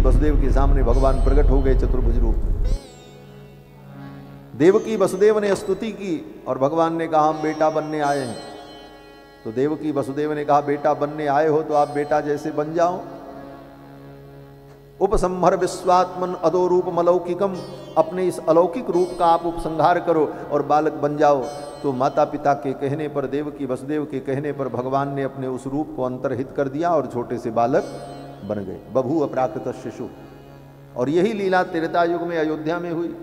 वसुदेव के सामने भगवान प्रकट हो गए चतुर्भुज रूप में। देवकी वसुदेव ने स्तुति की और भगवान ने कहा हम बेटा बनने आए हैं। तो देवकी वसुदेव ने कहा बेटा बनने आए हो तो आप बेटा जैसे बन जाओ। उपसंहर विश्वात्मन अदो रूप अलौकिकम, अपने इस अलौकिक रूप का आप उपसंहार करो और बालक बन जाओ। तो माता पिता के कहने पर, देवकी वसुदेव के कहने पर भगवान ने अपने उस रूप को अंतर्हित कर दिया और छोटे से बालक बन गए। बभू अपराकृत शिशु। और यही लीला त्रेता युग में अयोध्या में हुई।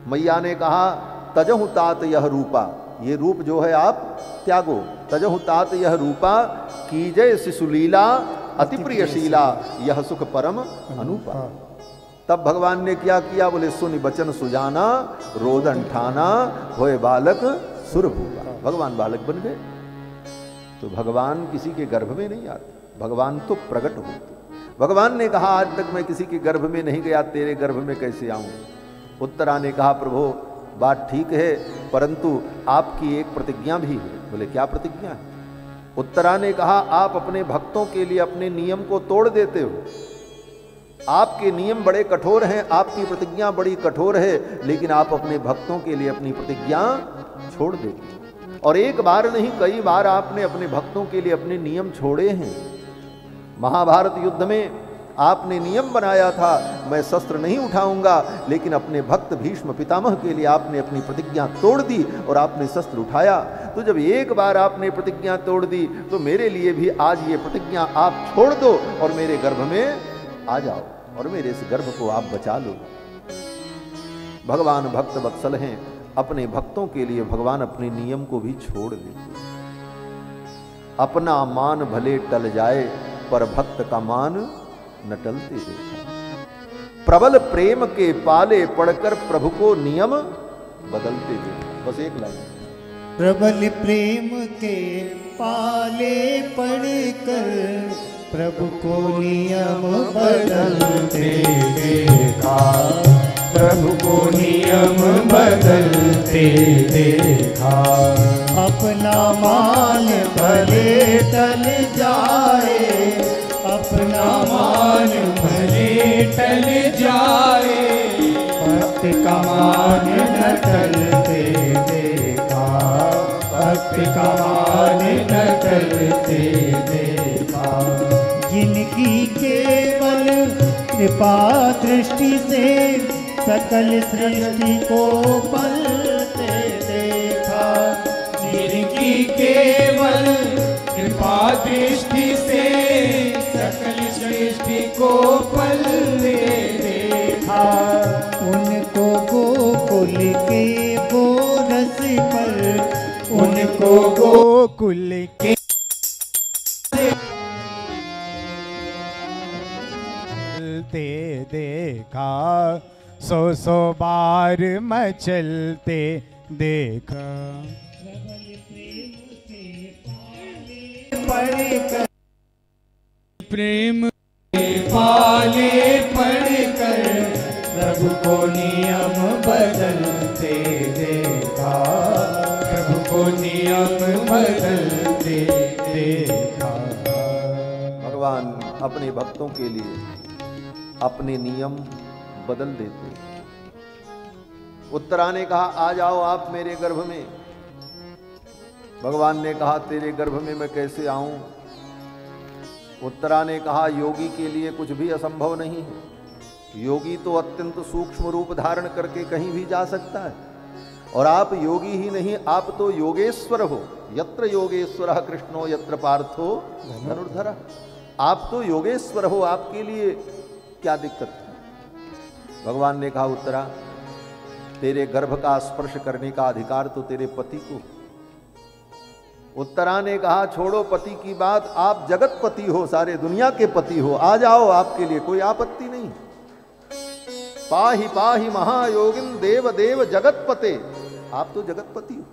मैया ने कहा तजहु तात यह रूपा, ये रूप जो है आप त्यागो। तजहु तात यह रूपा कीजय शिशुलीला अति प्रियशीला यह सुख परम अनुपा। तब भगवान ने क्या किया, बोले सुनि बचन सुजाना रोदन ठाना होए बालक सुरभूपा। भगवान बालक बन गए। तो भगवान किसी के गर्भ में नहीं आते, भगवान तो प्रकट होते। भगवान ने कहा आज तक मैं किसी के गर्भ में नहीं गया, तेरे गर्भ में कैसे आऊं। उत्तरा ने कहा प्रभु बात ठीक है, परंतु आपकी एक प्रतिज्ञा भी है। बोले क्या प्रतिज्ञा है। उत्तरा ने कहा आप अपने भक्तों के लिए अपने नियम को तोड़ देते हो। आपके नियम बड़े कठोर हैं, आपकी प्रतिज्ञा बड़ी कठोर है, लेकिन आप अपने भक्तों के लिए अपनी प्रतिज्ञा छोड़ देते। और एक बार नहीं कई बार आपने अपने भक्तों के लिए अपने नियम छोड़े हैं। महाभारत युद्ध में आपने नियम बनाया था मैं शस्त्र नहीं उठाऊंगा, लेकिन अपने भक्त भीष्म पितामह के लिए आपने अपनी प्रतिज्ञा तोड़ दी और आपने शस्त्र उठाया। तो जब एक बार आपने प्रतिज्ञा तोड़ दी तो मेरे लिए भी आज ये प्रतिज्ञा आप छोड़ दो और मेरे गर्भ में आ जाओ और मेरे इस गर्भ को आप बचा लो। भगवान भक्त वत्सल हैं, अपने भक्तों के लिए भगवान अपने नियम को भी छोड़ देते। अपना मान भले टल जाए पर भक्त का मान न टलते देखा। प्रबल प्रेम के पाले पढ़कर प्रभु को नियम बदलते देखा। बस एक लाइन। प्रबल प्रेम के पाले पढ़कर प्रभु को नियम बदलते देखा। प्रभु को नियम बदलते देखा। अपना मान भले टल जाए, अपना मान भले टल जाए, भक्त का मान न टलते देखा। भक्त का मान न टलते देखा। जिनकी केवल कृपा दृष्टि से सकल सृष्टि को पलते देखा। जिनकी केवल कृपा दृष्टि से सकल सृष्टि को पलते देखा। उनको गोकुल के गोरस पर, उनको गोकुल के देखा। सौ सौ बार मचलते देखा। प्रेम के पाले पढ़कर प्रभु को नियम बदलते देखा। प्रभु को नियम बदलते देखा। भगवान अपने भक्तों के लिए अपने नियम बदल देते। उत्तरा ने कहा आ जाओ आप मेरे गर्भ में। भगवान ने कहा तेरे गर्भ में मैं कैसे आऊं। उत्तरा ने कहा योगी के लिए कुछ भी असंभव नहीं है। योगी तो अत्यंत सूक्ष्म रूप धारण करके कहीं भी जा सकता है, और आप योगी ही नहीं, आप तो योगेश्वर हो। यत्र योगेश्वरः कृष्णो यत्र पार्थो धनुर्धरः। आप तो योगेश्वर हो, आपके लिए क्या दिक्कत है। भगवान ने कहा उत्तरा तेरे गर्भ का स्पर्श करने का अधिकार तो तेरे पति को। उत्तरा ने कहा छोड़ो पति की बात, आप जगत पति हो, सारे दुनिया के पति हो, आ जाओ, आपके लिए कोई आपत्ति नहीं। पाहि पाहि महायोगिन देव देव जगत पते। आप तो जगत पति हो।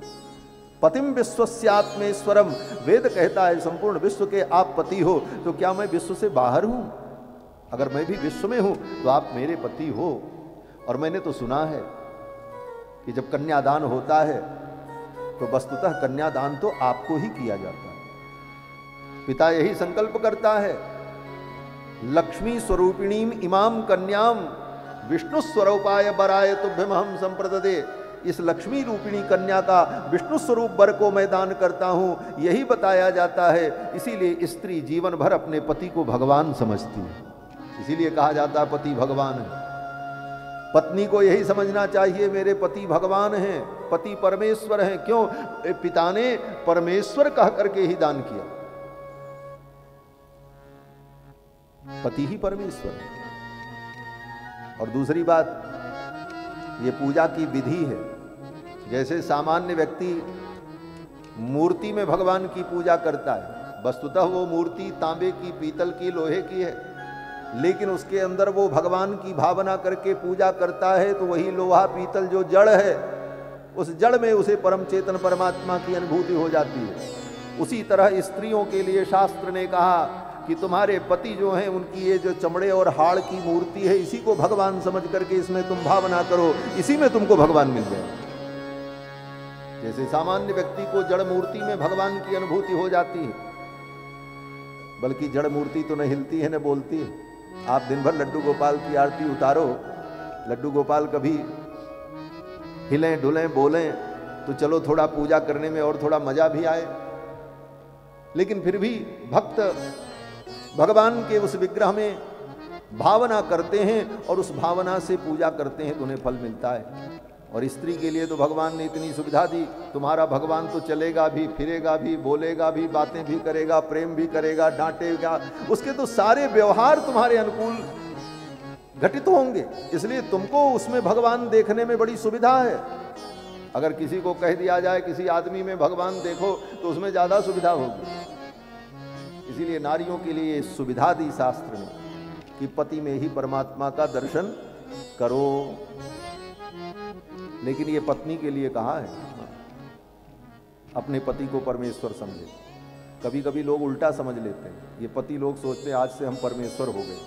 पतिम विश्वस्यात्मेश्वरम। वेद कहता है संपूर्ण विश्व के आप पति हो, तो क्या मैं विश्व से बाहर हूं। अगर मैं भी विश्व में हूं तो आप मेरे पति हो। और मैंने तो सुना है कि जब कन्यादान होता है तो वस्तुतः कन्यादान तो आपको ही किया जाता है। पिता यही संकल्प करता है लक्ष्मी स्वरूपिणीम इमाम कन्याम विष्णु स्वरूपाय बराय तुभ्यमहम संप्रददे। इस लक्ष्मी रूपिणी कन्या का विष्णु स्वरूप वर को मैं दान करता हूं, यही बताया जाता है। इसीलिए स्त्री जीवन भर अपने पति को भगवान समझती है। इसीलिए कहा जाता है पति भगवान है। पत्नी को यही समझना चाहिए, मेरे पति भगवान हैं, पति परमेश्वर हैं। क्यों? पिता ने परमेश्वर कह करके ही दान किया। पति ही परमेश्वर है। और दूसरी बात, ये पूजा की विधि है। जैसे सामान्य व्यक्ति मूर्ति में भगवान की पूजा करता है, वस्तुतः वो मूर्ति तांबे की, पीतल की, लोहे की है, लेकिन उसके अंदर वो भगवान की भावना करके पूजा करता है, तो वही लोहा पीतल जो जड़ है, उस जड़ में उसे परम चेतन परमात्मा की अनुभूति हो जाती है। उसी तरह स्त्रियों के लिए शास्त्र ने कहा कि तुम्हारे पति जो हैं, उनकी ये जो चमड़े और हाड़ की मूर्ति है, इसी को भगवान समझ करके इसमें तुम भावना करो, इसी में तुमको भगवान मिल जाए। जैसे सामान्य व्यक्ति को जड़ मूर्ति में भगवान की अनुभूति हो जाती है, बल्कि जड़ मूर्ति तो न हिलती है न बोलती है। आप दिन भर लड्डू गोपाल की आरती उतारो, लड्डू गोपाल कभी हिलें डुलें बोलें तो चलो थोड़ा पूजा करने में और थोड़ा मजा भी आए, लेकिन फिर भी भक्त भगवान के उस विग्रह में भावना करते हैं और उस भावना से पूजा करते हैं तो उन्हें फल मिलता है। और स्त्री के लिए तो भगवान ने इतनी सुविधा दी, तुम्हारा भगवान तो चलेगा भी, फिरेगा भी, बोलेगा भी, बातें भी करेगा, प्रेम भी करेगा, डांटेगा, उसके तो सारे व्यवहार तुम्हारे अनुकूल घटित होंगे। इसलिए तुमको उसमें भगवान देखने में बड़ी सुविधा है। अगर किसी को कह दिया जाए किसी आदमी में भगवान देखो तो उसमें ज्यादा सुविधा होगी। इसीलिए नारियों के लिए सुविधा दी शास्त्र ने कि पति में ही परमात्मा का दर्शन करो। लेकिन ये पत्नी के लिए कहा है, अपने पति को परमेश्वर समझे। कभी कभी लोग उल्टा समझ लेते हैं, ये पति लोग सोचते हैं आज से हम परमेश्वर हो गए।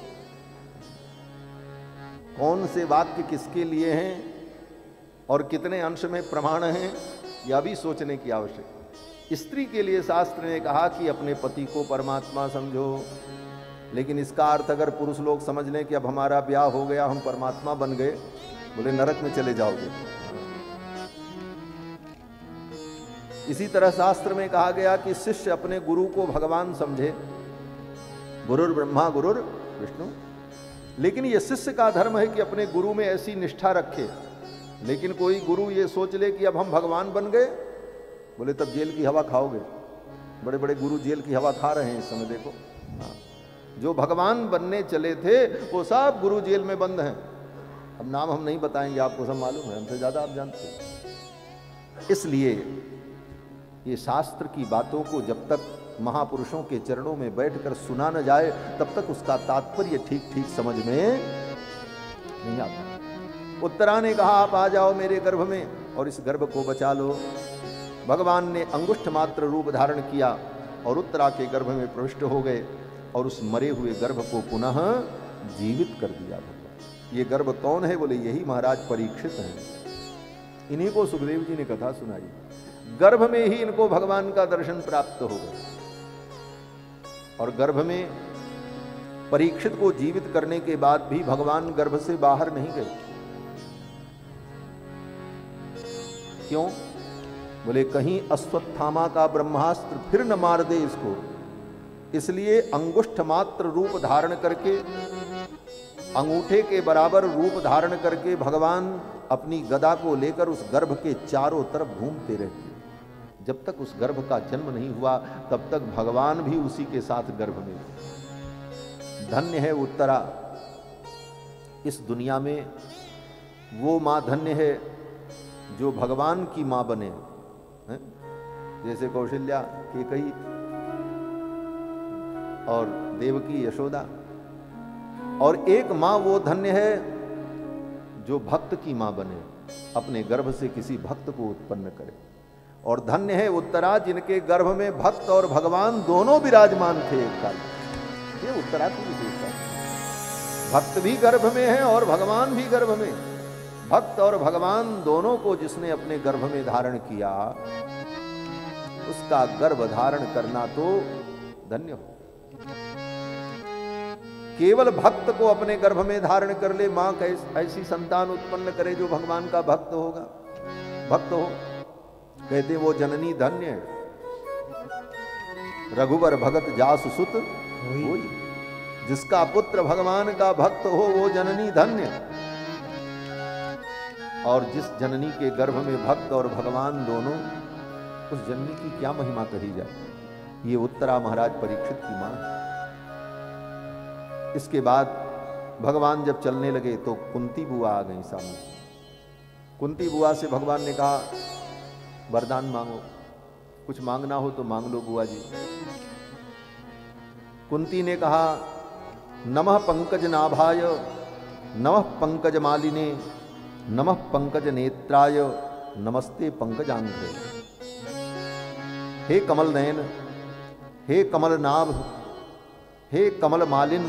कौन से वाक्य किसके लिए हैं और कितने अंश में प्रमाण हैं, यह भी सोचने की आवश्यकता है। स्त्री के लिए शास्त्र ने कहा कि अपने पति को परमात्मा समझो, लेकिन इसका अर्थ अगर पुरुष लोग समझ लें कि अब हमारा ब्याह हो गया, हम परमात्मा बन गए, बोले नरक में चले जाओगे। इसी तरह शास्त्र में कहा गया कि शिष्य अपने गुरु को भगवान समझे, गुरुर ब्रह्मा गुरुर विष्णु। लेकिन यह शिष्य का धर्म है कि अपने गुरु में ऐसी निष्ठा रखे। लेकिन कोई गुरु ये सोच ले कि अब हम भगवान बन गए, बोले तब जेल की हवा खाओगे। बड़े बड़े गुरु जेल की हवा खा रहे हैं इस समय, देखो। जो भगवान बनने चले थे वो सब गुरु जेल में बंद हैं। अब नाम हम नहीं बताएंगे, आपको सब मालूम है, हमसे ज्यादा आप जानते हैं। इसलिए ये शास्त्र की बातों को जब तक महापुरुषों के चरणों में बैठकर सुना न जाए, तब तक उसका तात्पर्य ठीक ठीक समझ में नहीं आता। उत्तरा ने कहा आप आ जाओ मेरे गर्भ में और इस गर्भ को बचा लो। भगवान ने अंगुष्ठ मात्र रूप धारण किया और उत्तरा के गर्भ में प्रविष्ट हो गए और उस मरे हुए गर्भ को पुनः जीवित कर दिया। ये गर्भ कौन है? बोले यही महाराज परीक्षित हैं। इन्हीं को सुखदेव जी ने कथा सुनाई। गर्भ में ही इनको भगवान का दर्शन प्राप्त हो गया और गर्भ में परीक्षित को जीवित करने के बाद भी भगवान गर्भ से बाहर नहीं गए। क्यों? बोले कहीं अश्वत्थामा का ब्रह्मास्त्र फिर न मार दे इसको, इसलिए अंगुष्ठ मात्र रूप धारण करके, अंगूठे के बराबर रूप धारण करके भगवान अपनी गदा को लेकर उस गर्भ के चारों तरफ घूमते रहते। जब तक उस गर्भ का जन्म नहीं हुआ तब तक भगवान भी उसी के साथ गर्भ में। धन्य है उत्तरा, इस दुनिया में वो माँ धन्य है जो भगवान की माँ बने हैं। जैसे कौशल्या, केकई और देवकी, यशोदा। और एक माँ वो धन्य है जो भक्त की माँ बने, अपने गर्भ से किसी भक्त को उत्पन्न करे। और धन्य है उत्तरा जिनके गर्भ में भक्त और भगवान दोनों विराजमान थे एक काल। ये उत्तरा की विशेषता है। भक्त भी गर्भ में है और भगवान भी गर्भ में। भक्त और भगवान दोनों को जिसने अपने गर्भ में धारण किया, उसका गर्भ धारण करना तो धन्य हो। केवल भक्त को अपने गर्भ में धारण कर ले, मां ऐसी संतान उत्पन्न करे जो भगवान का भक्त होगा, भक्त हो। कहते वो जननी धन्य है, रघुवर भगत जासु सुत होई। जिसका पुत्र भगवान का भक्त हो वो जननी धन्य। और जिस जननी के गर्भ में भक्त और भगवान दोनों, उस जननी की क्या महिमा कही जाए। ये उत्तरा महाराज परीक्षित की मां। इसके बाद भगवान जब चलने लगे तो कुंती बुआ आ गई सामने। कुंती बुआ से भगवान ने कहा वरदान मांगो, कुछ मांगना हो तो मांग लो बुआ जी। कुंती ने कहा नमः पंकज नाभाय, नमः पंकज मालिने, नमः पंकज नेत्राय, नमस्ते पंकजांग्रे। हे कमल नयन, हे कमल नाभ, हे कमल मालिन,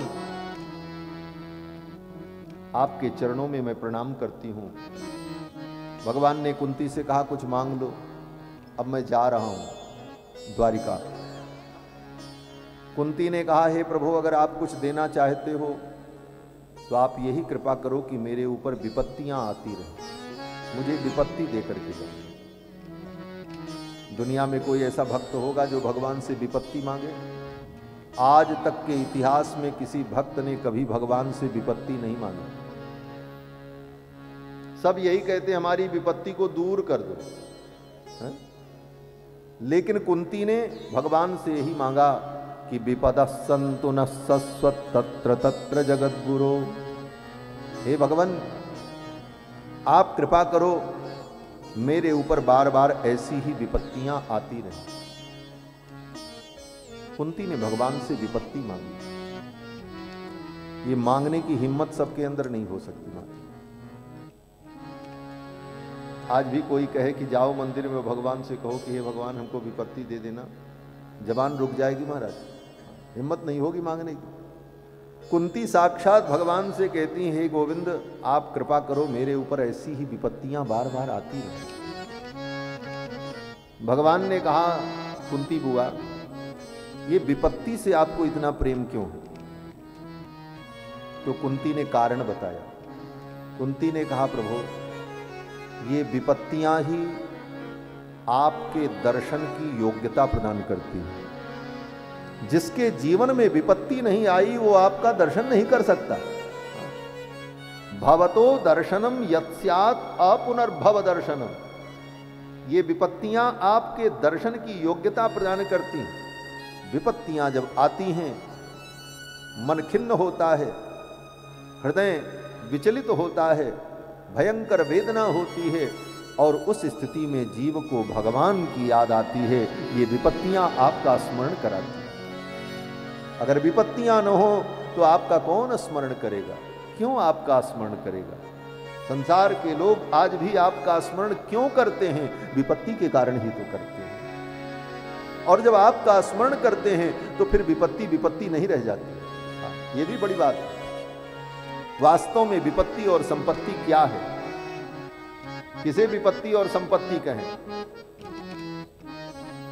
आपके चरणों में मैं प्रणाम करती हूं। भगवान ने कुंती से कहा कुछ मांग लो, अब मैं जा रहा हूं द्वारिका। कुंती ने कहा हे प्रभु अगर आप कुछ देना चाहते हो तो आप यही कृपा करो कि मेरे ऊपर विपत्तियां आती रहें, मुझे विपत्ति देकर के जाओ। दुनिया में कोई ऐसा भक्त होगा जो भगवान से विपत्ति मांगे? आज तक के इतिहास में किसी भक्त ने कभी भगवान से विपत्ति नहीं मांगी। सब यही कहते हमारी विपत्ति को दूर कर दो, है? लेकिन कुंती ने भगवान से यही मांगा कि विपदा सन्तु न सस्वत तत्र तत्र जगद्गुरो। हे भगवान आप कृपा करो मेरे ऊपर बार बार ऐसी ही विपत्तियां आती रहें। कुंती ने भगवान से विपत्ति मांगी। ये मांगने की हिम्मत सबके अंदर नहीं हो सकती। माता आज भी कोई कहे कि जाओ मंदिर में भगवान से कहो कि हे भगवान हमको विपत्ति दे देना, जबान रुक जाएगी महाराज, हिम्मत नहीं होगी मांगने की। कुंती साक्षात भगवान से कहती हैं हे गोविंद आप कृपा करो मेरे ऊपर ऐसी ही विपत्तियां बार बार आती रहें। भगवान ने कहा कुंती बुआ ये विपत्ति से आपको इतना प्रेम क्यों है? तो कुंती ने कारण बताया। कुंती ने कहा प्रभु ये विपत्तियां ही आपके दर्शन की योग्यता प्रदान करती हैं। जिसके जीवन में विपत्ति नहीं आई वो आपका दर्शन नहीं कर सकता। भवतो दर्शनम यत्स्यात् अपुनर्भव दर्शनम। ये विपत्तियां आपके दर्शन की योग्यता प्रदान करती हैं। विपत्तियां जब आती हैं मन खिन्न होता है, हृदय विचलित होता है, भयंकर वेदना होती है और उस स्थिति में जीव को भगवान की याद आती है। ये विपत्तियां आपका स्मरण कराती हैं। अगर विपत्तियां न हो तो आपका कौन स्मरण करेगा? क्यों आपका स्मरण करेगा? संसार के लोग आज भी आपका स्मरण क्यों करते हैं? विपत्ति के कारण ही तो करते हैं। और जब आपका स्मरण करते हैं तो फिर विपत्ति नहीं रह जाती। ये भी बड़ी बात है। वास्तव में विपत्ति और संपत्ति क्या है? किसे विपत्ति और संपत्ति कहें?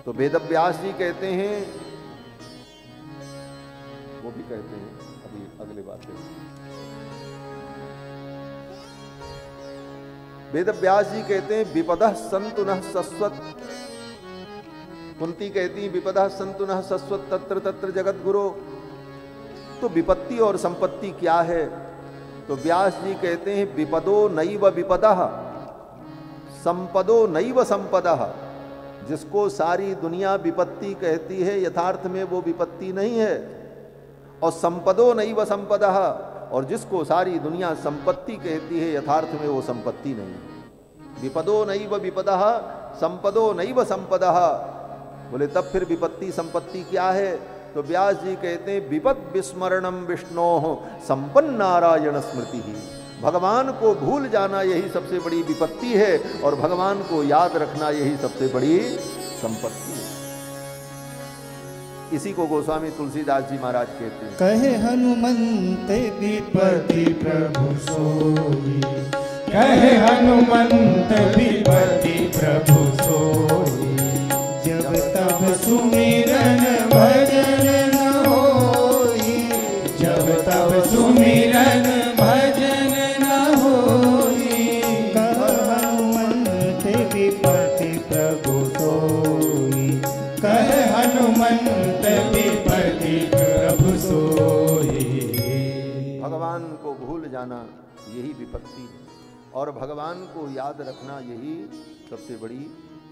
तो वेदव्यास जी कहते हैं, वो भी कहते हैं, अभी अगले बात है। वेदव्यास जी कहते हैं विपदः सन्तु नः सस्वत्। कुंती कहती है विपदः सन्तु नः सस्वत् तत्र तत्र जगद्गुरो। तो विपत्ति और संपत्ति क्या है? तो व्यास जी कहते हैं विपदो नैव विपदः संपदो नैव संपदः। जिसको सारी दुनिया विपत्ति कहती है यथार्थ में वो विपत्ति नहीं है। और संपदो नैव संपदः, और जिसको सारी दुनिया संपत्ति कहती है यथार्थ में वो संपत्ति नहीं है। विपदो नैव विपदः संपदो नैव संपदः। बोले तब फिर विपत्ति संपत्ति क्या है? तो व्यास जी कहते हैं विपद विस्मरणम विष्णोः संपन्न नारायण स्मृति ही। भगवान को भूल जाना यही सबसे बड़ी विपत्ति है और भगवान को याद रखना यही सबसे बड़ी संपत्ति है। इसी को गोस्वामी तुलसीदास जी महाराज कहते हैं कहे हनुमंत विपत्ति प्रभु सोई। कहे हनुमंत विपत्ति प्रभु सोई। जब तब सुमिरन भजन न होई। जब तब सुमिरन भजन न होई। कह हनुमंत विपति प्रभु सोई, कह हनुमंत विपति प्रभु सोई। भगवान को भूल जाना यही विपत्ति है, और भगवान को याद रखना यही सबसे बड़ी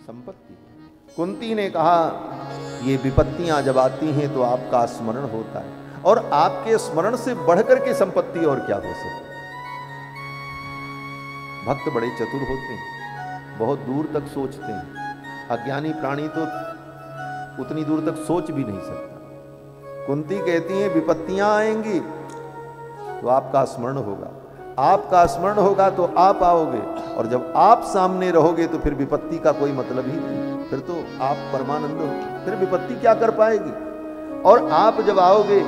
संपत्ति है। कुंती ने कहा ये विपत्तियां जब आती हैं तो आपका स्मरण होता है, और आपके स्मरण से बढ़कर के संपत्ति और क्या हो सकती। भक्त बड़े चतुर होते हैं, बहुत दूर तक सोचते हैं। अज्ञानी प्राणी तो उतनी दूर तक सोच भी नहीं सकता। कुंती कहती है विपत्तियां आएंगी तो आपका स्मरण होगा, आपका स्मरण होगा तो आप आओगे, और जब आप सामने रहोगे तो फिर विपत्ति का कोई मतलब ही नहीं, फिर तो आप परमानंद हो, फिर विपत्ति क्या कर पाएगी। और आप जब आओगे,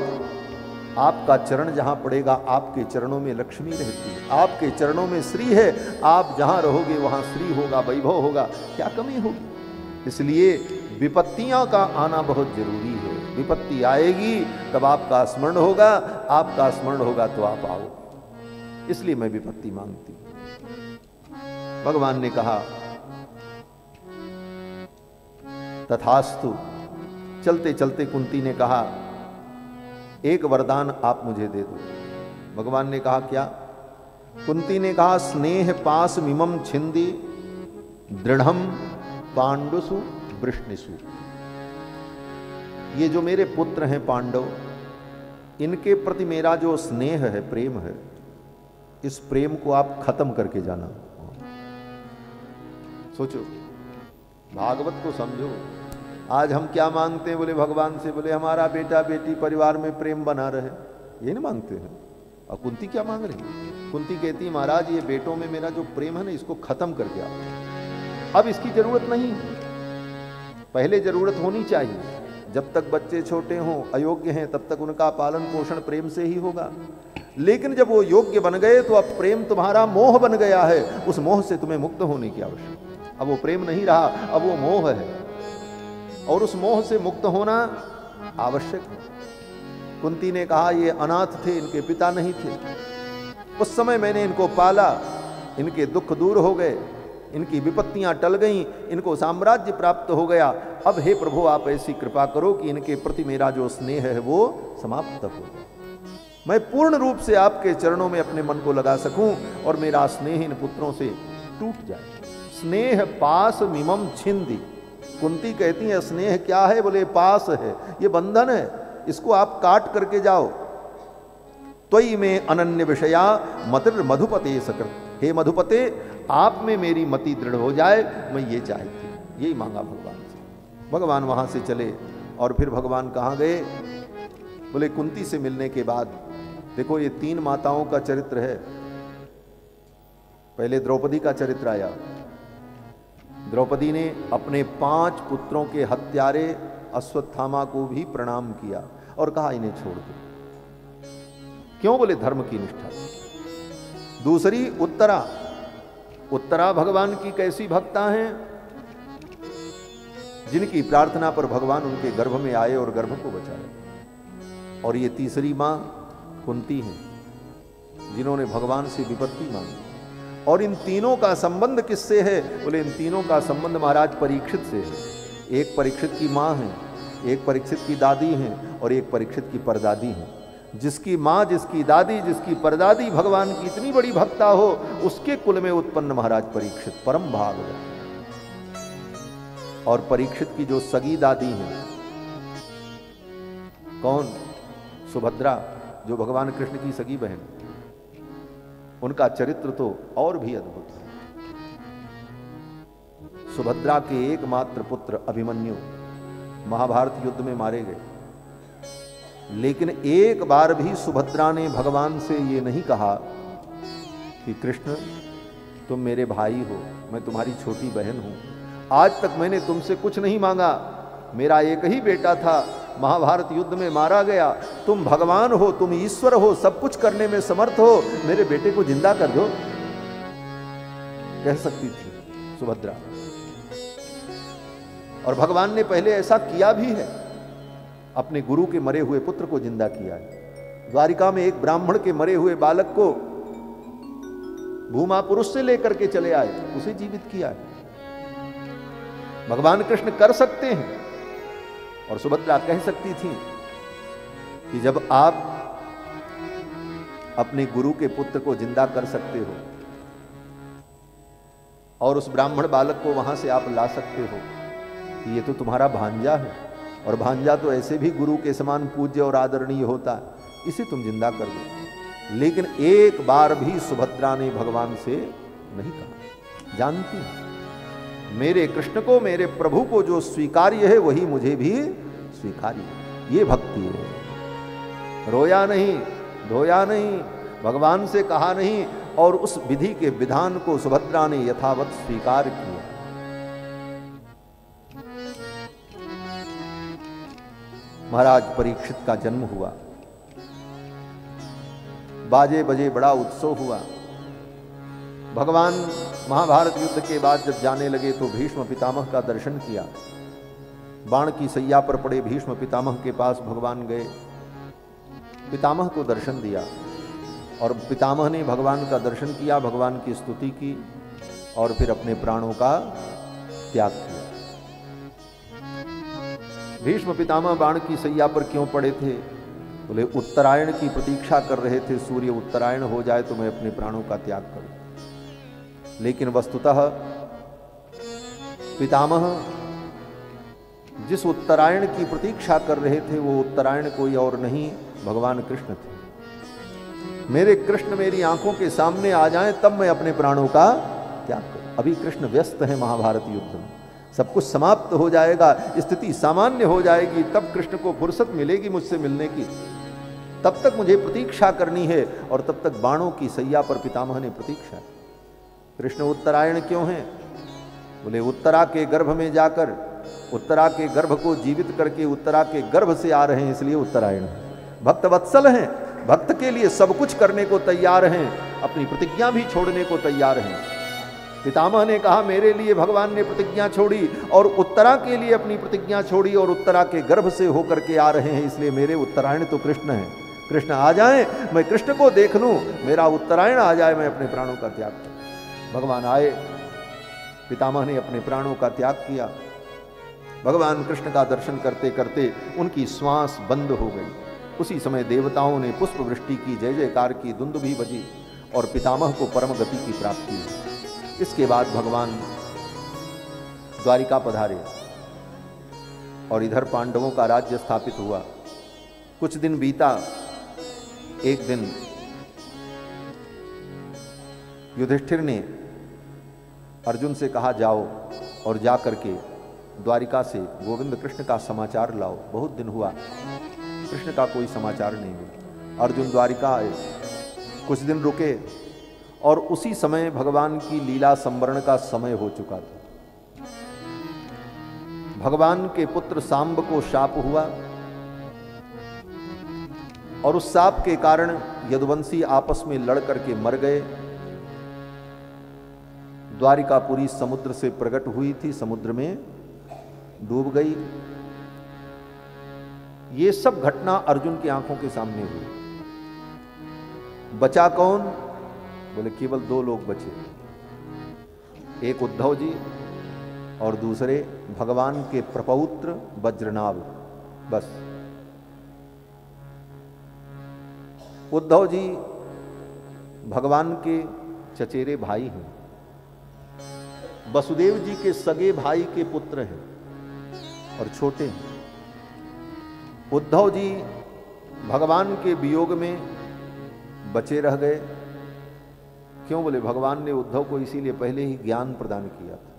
आपका चरण जहां पड़ेगा, आपके चरणों में लक्ष्मी रहती है, आपके चरणों में श्री है। आप जहां रहोगे वहां श्री होगा, वैभव होगा, क्या कमी होगी। इसलिए विपत्तियां का आना बहुत जरूरी है। विपत्ति आएगी तब आपका स्मरण होगा, आपका स्मरण होगा तो आप आओ। इसलिए मैं विपत्ति मांगती हूं। भगवान ने कहा तथास्तु। चलते चलते कुंती ने कहा एक वरदान आप मुझे दे दो। भगवान ने कहा क्या? कुंती ने कहा स्नेह पास मिमम छिंदी दृढ़म पांडुसु वृष्णिसु। ये जो मेरे पुत्र हैं पांडव, इनके प्रति मेरा जो स्नेह है, प्रेम है, इस प्रेम को आप खत्म करके जाना। सोचो, भागवत को समझो। आज हम क्या मांगते हैं? बोले भगवान से, बोले हमारा बेटा बेटी परिवार में प्रेम बना रहे, ये नहीं मांगते हैं। और कुंती क्या मांग रही? कुंती कहती महाराज ये बेटों में मेरा जो प्रेम है ना, इसको खत्म करके आओ। अब इसकी जरूरत नहीं, पहले जरूरत होनी चाहिए। जब तक बच्चे छोटे हों, अयोग्य हैं, तब तक उनका पालन पोषण प्रेम से ही होगा। लेकिन जब वो योग्य बन गए तो अब प्रेम तुम्हारा मोह बन गया है। उस मोह से तुम्हें मुक्त होने की आवश्यकता। अब वो प्रेम नहीं रहा, अब वो मोह है, और उस मोह से मुक्त होना आवश्यक है। कुंती ने कहा ये अनाथ थे, इनके पिता नहीं थे। उस समय मैंने इनको पाला, इनके दुख दूर हो गए, इनकी विपत्तियां टल गईं, इनको साम्राज्य प्राप्त हो गया। अब हे प्रभु आप ऐसी कृपा करो कि इनके प्रति मेरा जो स्नेह है वो समाप्त हो, मैं पूर्ण रूप से आपके चरणों में अपने मन को लगा सकूं और मेरा स्नेह इन पुत्रों से टूट जाए। स्नेह पास मिमम छिंदी। कुंती कहती है स्नेह क्या है? बोले पास है, ये बंधन है, इसको आप काट करके जाओ। त्वयि में अनन्य विषया मतिर मधुपते सकृत। हे मधुपते, आप में मेरी मति दृढ़ हो जाए, मैं ये चाहती, यही मांगा भगवान से। भगवान वहां से चले और फिर भगवान कहाँ गए? बोले कुंती से मिलने के बाद, देखो ये 3 माताओं का चरित्र है। पहले द्रौपदी का चरित्र आया। द्रौपदी ने अपने 5 पुत्रों के हत्यारे अश्वत्थामा को भी प्रणाम किया और कहा इन्हें छोड़ दो। क्यों? बोले धर्म की निष्ठा। दूसरी उत्तरा। उत्तरा भगवान की कैसी भक्ता हैं, जिनकी प्रार्थना पर भगवान उनके गर्भ में आए और गर्भ को बचाए। और ये तीसरी मां कुंती हैं, जिन्होंने भगवान से विपत्ति मांगी। और इन तीनों का संबंध किससे है? बोले इन तीनों का संबंध महाराज परीक्षित से है। एक परीक्षित की मां है, एक परीक्षित की दादी हैं, और एक परीक्षित की परदादी हैं। जिसकी मां, जिसकी दादी, जिसकी परदादी भगवान की इतनी बड़ी भक्ता हो, उसके कुल में उत्पन्न महाराज परीक्षित परम भागवत। और परीक्षित की जो सगी दादी हैं, कौन? सुभद्रा, जो भगवान कृष्ण की सगी बहन। उनका चरित्र तो और भी अद्भुत है। सुभद्रा के एकमात्र पुत्र अभिमन्यु महाभारत युद्ध में मारे गए, लेकिन एक बार भी सुभद्रा ने भगवान से ये नहीं कहा कि कृष्ण तुम मेरे भाई हो, मैं तुम्हारी छोटी बहन हूं। आज तक मैंने तुमसे कुछ नहीं मांगा, मेरा एक ही बेटा था, महाभारत युद्ध में मारा गया। तुम भगवान हो, तुम ईश्वर हो, सब कुछ करने में समर्थ हो, मेरे बेटे को जिंदा कर दो, कह सकती थी सुभद्रा। और भगवान ने पहले ऐसा किया भी है, अपने गुरु के मरे हुए पुत्र को जिंदा किया है। द्वारिका में एक ब्राह्मण के मरे हुए बालक को भूमा पुरुष से लेकर के चले आए, उसे जीवित किया है। भगवान कृष्ण कर सकते हैं। और सुभद्रा कह सकती थी कि जब आप अपने गुरु के पुत्र को जिंदा कर सकते हो और उस ब्राह्मण बालक को वहां से आप ला सकते हो, ये तो तुम्हारा भांजा है, और भांजा तो ऐसे भी गुरु के समान पूज्य और आदरणीय होता है, इसे तुम जिंदा कर दो। लेकिन एक बार भी सुभद्रा ने भगवान से नहीं कहा। जानती मेरे कृष्ण को, मेरे प्रभु को जो स्वीकार्य है वही मुझे भी स्वीकार्य है। ये भक्ति है। रोया नहीं, धोया नहीं, भगवान से कहा नहीं, और उस विधि के विधान को सुभद्रा ने यथावत स्वीकार किया। महाराज परीक्षित का जन्म हुआ, बाजे बजे बड़ा उत्सव हुआ। भगवान महाभारत युद्ध के बाद जब जाने लगे तो भीष्म पितामह का दर्शन किया। बाण की सैया पर पड़े भीष्म पितामह के पास भगवान गए, पितामह को दर्शन दिया, और पितामह ने भगवान का दर्शन किया, भगवान की स्तुति की, और फिर अपने प्राणों का त्याग किया। भीष्म पितामह बाण की सैया पर क्यों पड़े थे? बोले उत्तरायण की प्रतीक्षा कर रहे थे, सूर्य उत्तरायण हो जाए तो मैं अपने प्राणों का त्याग करूं। लेकिन वस्तुतः पितामह जिस उत्तरायण की प्रतीक्षा कर रहे थे वो उत्तरायण कोई और नहीं, भगवान कृष्ण थे। मेरे कृष्ण मेरी आंखों के सामने आ जाएं तब मैं अपने प्राणों का त्याग करूं। अभी कृष्ण व्यस्त है महाभारत युद्ध में, सब कुछ समाप्त हो जाएगा, स्थिति सामान्य हो जाएगी, तब कृष्ण को फुर्सत मिलेगी मुझसे मिलने की। तब तक मुझे प्रतीक्षा करनी है, और तब तक बाणों की सैया पर पितामह ने प्रतीक्षा। कृष्ण उत्तरायण क्यों हैं? बोले उत्तरा के गर्भ में जाकर उत्तरा के गर्भ को जीवित करके उत्तरा के गर्भ से आ रहे हैं, इसलिए उत्तरायण है। भक्त वत्सल हैं, भक्त के लिए सब कुछ करने को तैयार हैं, अपनी प्रतिज्ञा भी छोड़ने को तैयार हैं। पितामह ने कहा मेरे लिए भगवान ने प्रतिज्ञा छोड़ी, और उत्तरा के लिए अपनी प्रतिज्ञा छोड़ी, और उत्तरा के गर्भ से होकर के आ रहे हैं, इसलिए मेरे उत्तरायण तो कृष्ण हैं। कृष्ण आ जाएं, मैं कृष्ण को देख लूं, मेरा उत्तरायण आ जाए, मैं अपने प्राणों का त्याग करूं। भगवान आए, पितामह ने अपने प्राणों का त्याग किया। भगवान कृष्ण का दर्शन करते करते उनकी श्वास बंद हो गई। उसी समय देवताओं ने पुष्प वृष्टि की, जय जयकार की, दुंदुभी बजी, और पितामह को परम गति की प्राप्ति हुई। इसके बाद भगवान द्वारिका पधारे, और इधर पांडवों का राज्य स्थापित हुआ। कुछ दिन बीता। एक दिन युधिष्ठिर ने अर्जुन से कहा जाओ और जा करके द्वारिका से गोविंद कृष्ण का समाचार लाओ। बहुत दिन हुआ, कृष्ण का कोई समाचार नहीं मिला। अर्जुन द्वारिका आए, कुछ दिन रुके, और उसी समय भगवान की लीला संवरण का समय हो चुका था। भगवान के पुत्र सांब को शाप हुआ, और उस शाप के कारण यदुवंशी आपस में लड़ करके मर गए। द्वारिकापुरी समुद्र से प्रकट हुई थी, समुद्र में डूब गई। ये सब घटना अर्जुन की आंखों के सामने हुई। बचा कौन? बोले केवल दो लोग बचे, एक उद्धव जी और दूसरे भगवान के प्रपौत्र वज्रनाभ। बस उद्धव जी भगवान के चचेरे भाई हैं, वसुदेव जी के सगे भाई के पुत्र हैं और छोटे हैं। उद्धव जी भगवान के वियोग में बचे रह गए। क्यों? बोले भगवान ने उद्धव को इसीलिए पहले ही ज्ञान प्रदान किया था,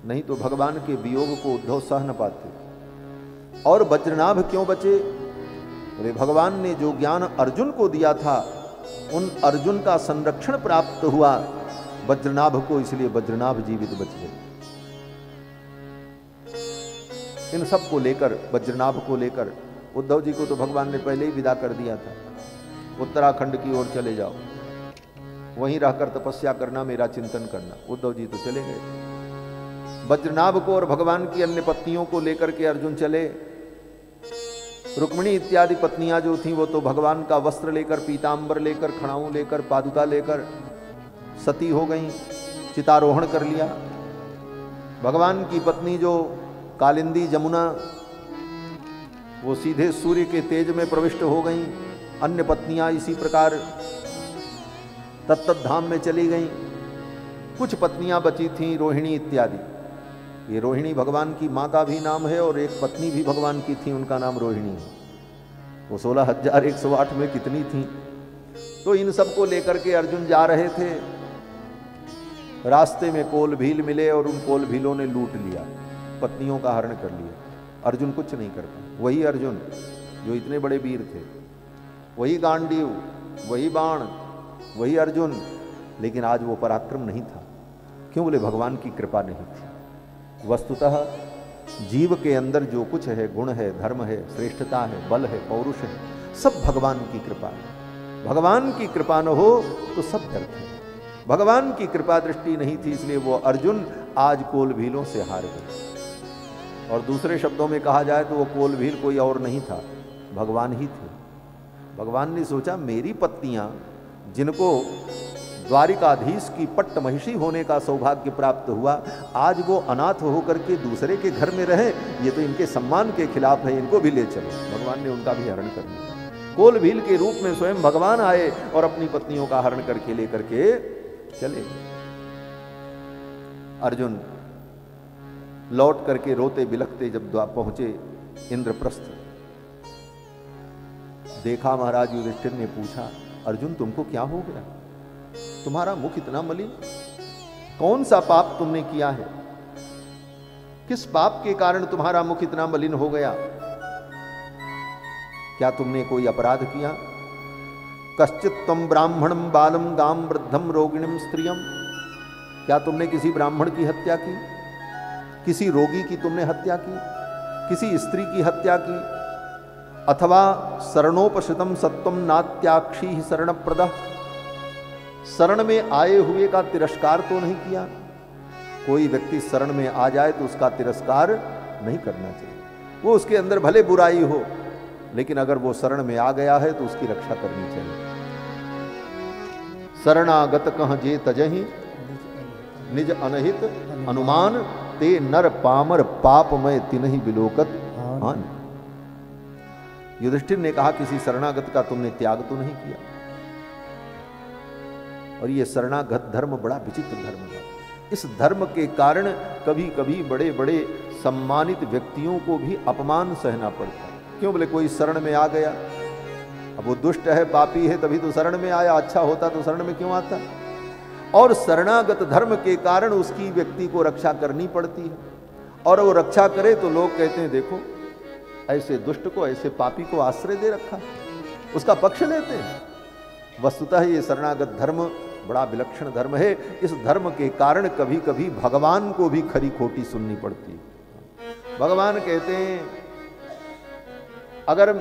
नहीं तो भगवान के वियोग को उद्धव सह न पाते। और वज्रनाभ क्यों बचे? बोले भगवान ने जो ज्ञान अर्जुन को दिया था, उन अर्जुन का संरक्षण प्राप्त हुआ वज्रनाभ को, इसलिए वज्रनाभ जीवित बच गए। इन सब को लेकर, वज्रनाभ को लेकर, उद्धव जी को तो भगवान ने पहले ही विदा कर दिया था, उत्तराखंड की ओर चले जाओ, वहीं रहकर तपस्या करना, मेरा चिंतन करना। उद्धव जी तो चले गए। वज्रनाभ को और भगवान की अन्य पत्नियों को लेकर के अर्जुन चले। रुक्मिणी इत्यादि पत्नियां जो थीं वो तो भगवान का वस्त्र लेकर, पीतांबर लेकर, खड़ाऊं लेकर, पादुका लेकर सती हो गईं, चितारोहण कर लिया। भगवान की पत्नी जो कालिंदी जमुना, वो सीधे सूर्य के तेज में प्रविष्ट हो गईं। अन्य पत्नियां इसी प्रकार तत्त धाम में चली गईं। कुछ पत्नियां बची थीं रोहिणी इत्यादि। ये रोहिणी भगवान की माँ का भी नाम है और एक पत्नी भी भगवान की थी, उनका नाम रोहिणी है। वो 16,108 में कितनी थी। तो इन सबको लेकर के अर्जुन जा रहे थे। रास्ते में कोल भील मिले और उन कोल भीलों ने लूट लिया, पत्नियों का हरण कर लिया। अर्जुन कुछ नहीं कर पाए। वही अर्जुन जो इतने बड़े वीर थे, वही गांडीव, वही बाण, वही अर्जुन, लेकिन आज वो पराक्रम नहीं था। क्यों? बोले भगवान की कृपा नहीं थी। वस्तुतः जीव के अंदर जो कुछ है, गुण है, धर्म है, श्रेष्ठता है, बल है, पौरुष है, सब भगवान की कृपा है। भगवान की कृपा न हो तो सब व्यर्थ है। भगवान की कृपा दृष्टि नहीं थी, इसलिए वो अर्जुन आज कोल भीलों से हार गए। और दूसरे शब्दों में कहा जाए तो वो कोल भील कोई और नहीं था, भगवान ही थे। भगवान ने सोचा मेरी पत्नियां, जिनको द्वारिकाधीश की पट्ट महिषी होने का सौभाग्य प्राप्त हुआ, आज वो अनाथ होकर के दूसरे के घर में रहे, ये तो इनके सम्मान के खिलाफ है, इनको भी ले चलो। भगवान ने उनका भी हरण कर लिया। कोल भील के रूप में स्वयं भगवान आए और अपनी पत्नियों का हरण करके लेकर के चले। अर्जुन लौट करके रोते बिलखते जब पहुंचे इंद्रप्रस्थ, देखा महाराज युधिष्ठिर ने पूछा, अर्जुन तुमको क्या हो गया? तुम्हारा मुख इतना मलिन, कौन सा पाप तुमने किया है? किस पाप के कारण तुम्हारा मुख इतना मलिन हो गया? क्या तुमने कोई अपराध किया? कश्चित तम ब्राह्मणम बालम गाम वृद्धम रोगिणीम स्त्रियम, क्या तुमने किसी ब्राह्मण की हत्या की? किसी रोगी की तुमने हत्या की? किसी स्त्री की हत्या की? अथवा शरणोपश्रितम सत्वम नात्याक्षी शरण प्रद, शरण में आए हुए का तिरस्कार तो नहीं किया? कोई व्यक्ति शरण में आ जाए तो उसका तिरस्कार नहीं करना चाहिए। वो उसके अंदर भले बुराई हो, लेकिन अगर वो शरण में आ गया है तो उसकी रक्षा करनी चाहिए। शरणागत कह जे तजहि निज अनहित अनुमान, ते नर पामर पापमय तिनहि बिलोकत हानि। युधिष्ठिर ने कहा किसी शरणागत का तुमने त्याग तो नहीं किया। और ये शरणागत धर्म बड़ा विचित्र धर्म है। इस धर्म के कारण कभी कभी बड़े बड़े सम्मानित व्यक्तियों को भी अपमान सहना पड़ता है। क्यों? बोले कोई शरण में आ गया, अब वो दुष्ट है, पापी है, तभी तो शरण में आया, अच्छा होता तो शरण में क्यों आता? और शरणागत धर्म के कारण उसकी व्यक्ति को रक्षा करनी पड़ती है, और वो रक्षा करे तो लोग कहते हैं देखो ऐसे दुष्ट को, ऐसे पापी को आश्रय दे रखा, उसका पक्ष लेते हैं। वस्तुतः ये शरणागत धर्म बड़ा विलक्षण धर्म है। इस धर्म के कारण कभी कभी भगवान को भी खरी खोटी सुननी पड़ती है। भगवान कहते हैं अगर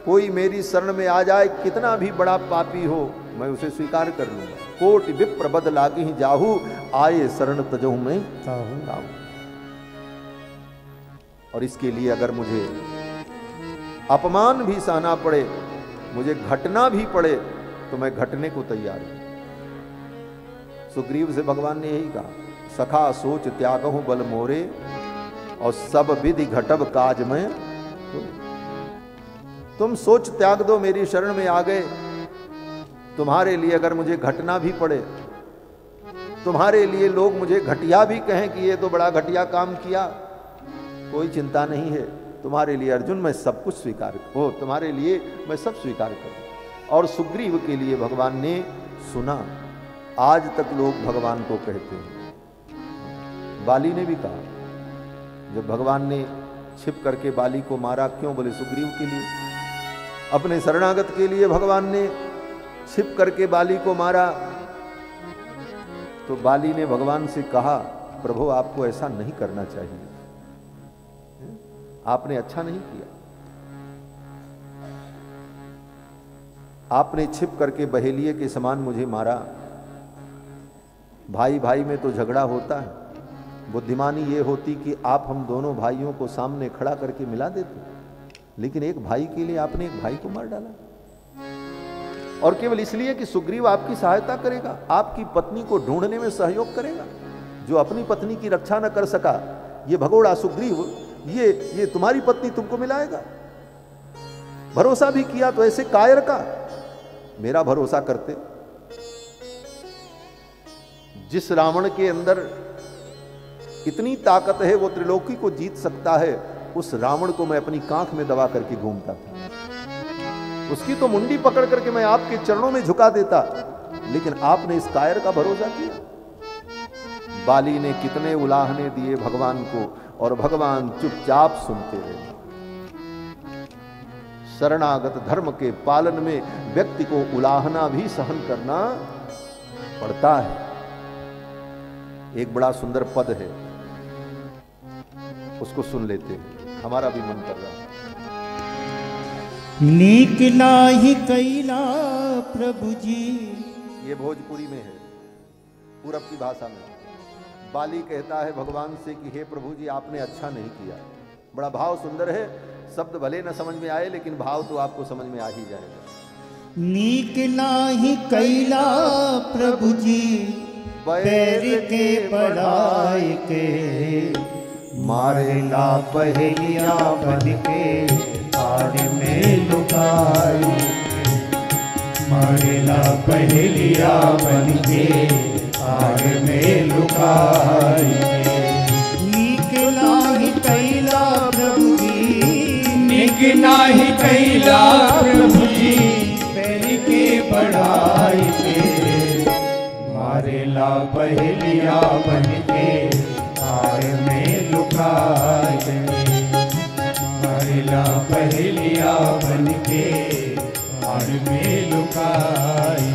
कोई मेरी शरण में आ जाए, कितना भी बड़ा पापी हो, मैं उसे स्वीकार कर लूंगा। कोटि विप्र बद लागी जाहू, आए शरण तजहु में ताहू। और इसके लिए अगर मुझे अपमान भी सहना पड़े, मुझे घटना भी पड़े, तो मैं घटने को तैयार हूं। सुग्रीव से भगवान ने यही कहा, सखा सोच त्यागहु बल मोरे, और सब विधि घटब काज में। तुम सोच त्याग दो, मेरी शरण में आ गए, तुम्हारे लिए अगर मुझे घटना भी पड़े, तुम्हारे लिए लोग मुझे घटिया भी कहें कि ये तो बड़ा घटिया काम किया, कोई चिंता नहीं है। तुम्हारे लिए अर्जुन मैं सब कुछ स्वीकार हो, तुम्हारे लिए मैं सब स्वीकार करूं। और सुग्रीव के लिए भगवान ने सुना। आज तक लोग भगवान को कहते हैं। बाली ने भी कहा, जब भगवान ने छिप करके बाली को मारा, क्यों? बोले सुग्रीव के लिए, अपने शरणागत के लिए भगवान ने छिप करके बाली को मारा। तो बाली ने भगवान से कहा, प्रभु आपको ऐसा नहीं करना चाहिए, आपने अच्छा नहीं किया, आपने छिप करके बहेलिए के समान मुझे मारा। भाई भाई में तो झगड़ा होता है, बुद्धिमानी ये होती कि आप हम दोनों भाइयों को सामने खड़ा करके मिला देते, लेकिन एक भाई के लिए आपने एक भाई को मार डाला, और केवल इसलिए कि सुग्रीव आपकी सहायता करेगा, आपकी पत्नी को ढूंढने में सहयोग करेगा। जो अपनी पत्नी की रक्षा न कर सका, ये भगोड़ा सुग्रीव ये तुम्हारी पत्नी तुमको मिलाएगा। भरोसा भी किया तो ऐसे कायर का। मेरा भरोसा करते। जिस रावण के अंदर इतनी ताकत है, वो त्रिलोकी को जीत सकता है, उस रावण को मैं अपनी कांख में दबा करके घूमता था। उसकी तो मुंडी पकड़ करके मैं आपके चरणों में झुका देता, लेकिन आपने इस कायर का भरोसा किया। बाली ने कितने उलाहने दिए भगवान को, और भगवान चुपचाप सुनते रहे। शरणागत धर्म के पालन में व्यक्ति को उलाहना भी सहन करना पड़ता है। एक बड़ा सुंदर पद है, उसको सुन लेते हैं, हमारा भी मन कर रहा है। नीक नाही कैला प्रभु जी। ये भोजपुरी में है, पूरब की भाषा में। बाली कहता है भगवान से कि हे प्रभु जी, आपने अच्छा नहीं किया। बड़ा भाव सुंदर है, शब्द भले न समझ में आए, लेकिन भाव तो आपको समझ में आ ही जाएगा। नीक नाही कैला प्रभु जी, बैर के बढ़ाई के, मारेला पहेलिया बन के आड़ में लुकाई। मारेला पहेलिया बन के आड़ में लुकाई। नीक नाही कैला प्रभु जी, नीक नाही कैला प्रभु जी, बैर के बढ़ाई के, मारेला पहेलिया बन के आड़ में लुकाई। मारेला पहेलिया बन के आड़ में लुकाई।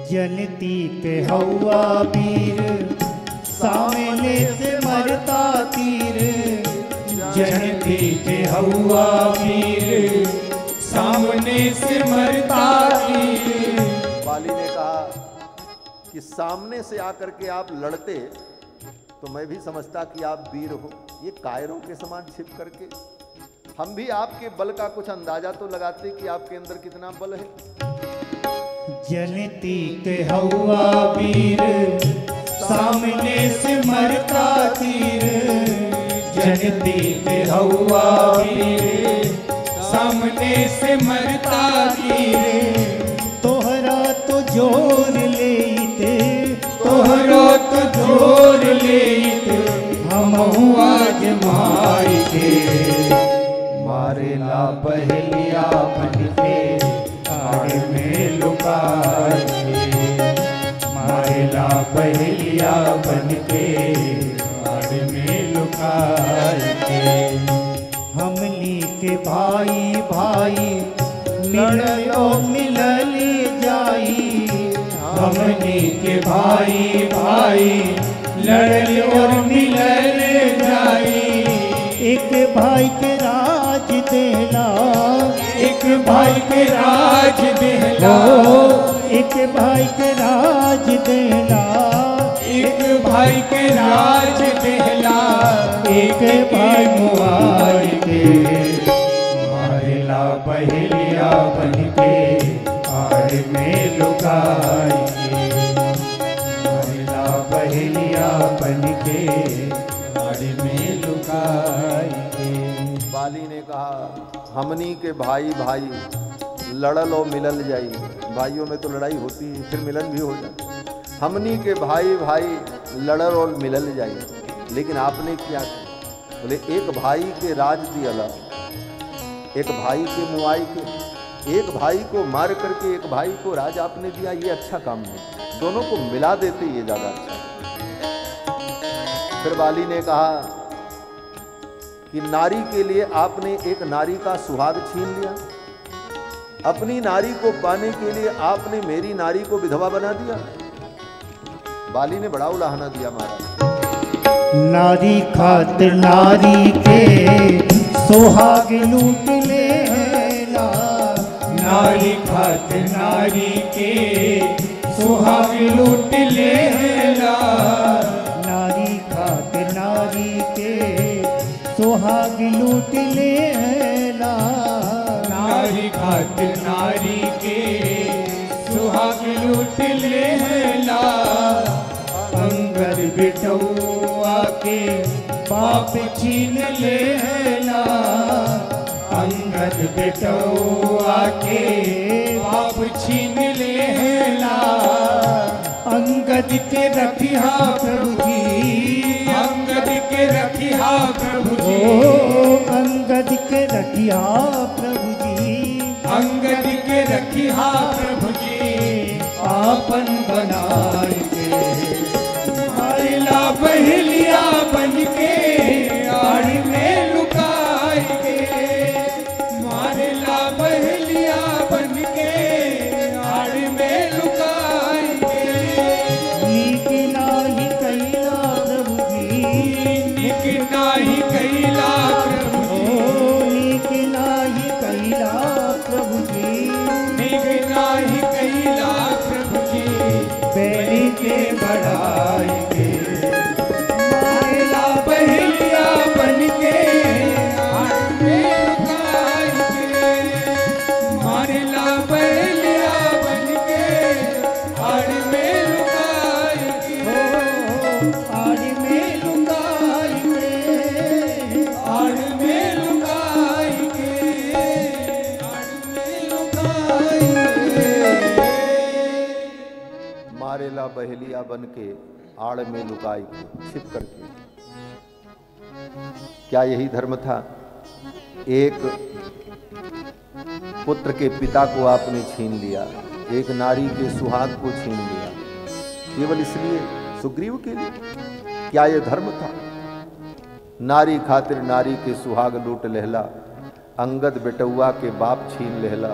जनती के हवा वीर, सामने से मरता तीर। जनती के हवा वीर, सामने से मरता तीर। बाली ने कहा कि सामने से आकर के आप लड़ते तो मैं भी समझता कि आप वीर हो। ये कायरों के समान छिप करके हम भी आपके बल का कुछ अंदाजा तो लगाते कि आपके अंदर कितना बल है। जनती के हवा वीर, सामने से मरता तीर। जनती के हवा वीर, सामने से मरता तीर। तोहरा तो जोर लेते, तोहरा तो जोर लेते, हम आज माई के। मारेला पहेलिया बन के आड़ में लुकाई। मारेला पहेलिया बन के आड़ में लुकाई। हमनी के भाई भाई मिलो मिलल जाई। हमनी के भाई भाई लड़ल और मिलल जाई। एक भाई के राज देला, एक भाई के राज देला। एक भाई के राज देला, एक भाई के राज देला। एक भाई मुआई के, मारेला पहेलिया बन के आड़ में लुकाई। मारेला पहेलिया बन के आड़ में लुकाई। बाली ने कहा हमनी के भाई भाई लड़ल और मिलल जाई। भाइयों में तो लड़ाई होती है, फिर मिलन भी हो जाए। हमनी के भाई भाई लड़ल और मिलल जाई। लेकिन आपने क्या किया? बोले एक भाई के राज दिया, एक भाई के मुआई के। एक भाई को मार करके एक भाई को राज आपने दिया, ये अच्छा काम नहीं। दोनों को मिला देते ये ज्यादा अच्छा। फिर बाली ने कहा कि नारी के लिए आपने एक नारी का सुहाग छीन लिया। अपनी नारी को पाने के लिए आपने मेरी नारी को विधवा बना दिया। बाली ने बड़ा उलाहना दिया महाराज। नारी खातिर नारी के सुहाग लूट लेला। नारी खातिर नारी के सुहाग लूट लेला। नारी खातिर नारी के सुहाग लूट लेला। लेला, नारी खातिर नारी के सुहाग लूट लेला, अंगद बिटौआ के बाप छीन लेला, अंगद बेटौआ के बाप छीन लेला, अंगद के रखिया प्रभु जी, अंगद के रखिया प्रभु जी, ओ अंगद के रखिया प्रभु जी, अंगद के रखिया प्रभु जी, आपन बनाए के मारेला बहलिया बन के आड़ में लुकाए के, मारेला बहलिया बन के आड़ में लुकाए के, नीक नाही कैला प्रभु जी, निक नाही कैला प्रभु ओ जी, नीक नाही कैला प्रभु जी, निक नाही कैला प्रभु जी, बैरी के बढ़ाए के मारेला बहलिया बन के आड़ में लुकाए के, मारेला बहलिया बन के आड़ में लुकाए के, आड़ में लुकाए के, आड़ में लुकाए के, आड़ में लुकाए के। मारेला बहेलिया बन के आड़ में लुकाई छिप करके। क्या यही धर्म था? एक पुत्र के पिता को आपने छीन लिया, एक नारी के सुहाग को छीन लिया, केवल इसलिए सुग्रीव के लिए? क्या यह धर्म था? नारी खातिर नारी के सुहाग लूट लहला, अंगद बेटौआ के बाप छीन लहला।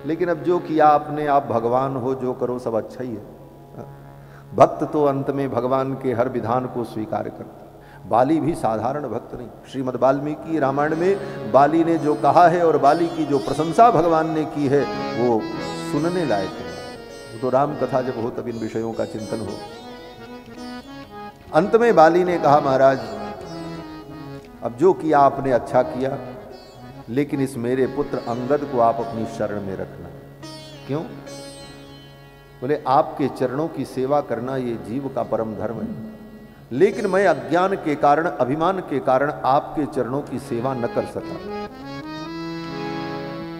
लेकिन अब जो किया आपने, आप भगवान हो, जो करो सब अच्छा ही है। भक्त तो अंत में भगवान के हर विधान को स्वीकार करता। बाली भी साधारण भक्त नहीं। श्रीमद् वाल्मीकि रामायण में बाली ने जो कहा है और बाली की जो प्रशंसा भगवान ने की है वो सुनने लायक है। तो राम कथा जब हो तब इन विषयों का चिंतन हो। अंत में बाली ने कहा, महाराज अब जो किया आपने अच्छा किया, लेकिन इस मेरे पुत्र अंगद को आप अपनी शरण में रखना। क्यों? बोले आपके चरणों की सेवा करना ये जीव का परम धर्म है, लेकिन मैं अज्ञान के कारण, अभिमान के कारण आपके चरणों की सेवा न कर सका,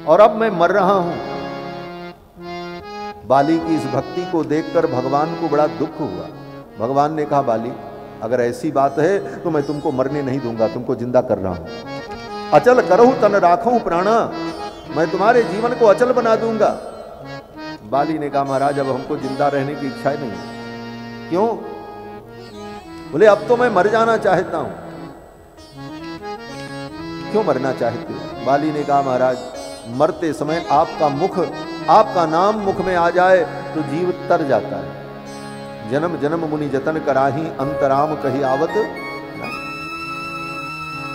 और अब मैं मर रहा हूं। बाली की इस भक्ति को देखकर भगवान को बड़ा दुख हुआ। भगवान ने कहा, बाली अगर ऐसी बात है तो मैं तुमको मरने नहीं दूंगा, तुमको जिंदा कर रहा हूं। अचल करहु तन राखहु प्राणा, मैं तुम्हारे जीवन को अचल बना दूंगा। बाली ने कहा, महाराज अब हमको जिंदा रहने की इच्छा नहीं। क्यों? बोले अब तो मैं मर जाना चाहता हूं। क्यों मरना चाहते हो? बाली ने कहा, महाराज मरते समय आपका मुख, आपका नाम मुख में आ जाए तो जीव तर जाता है। जन्म जन्म मुनि जतन कराही, अंतराम कही आवत।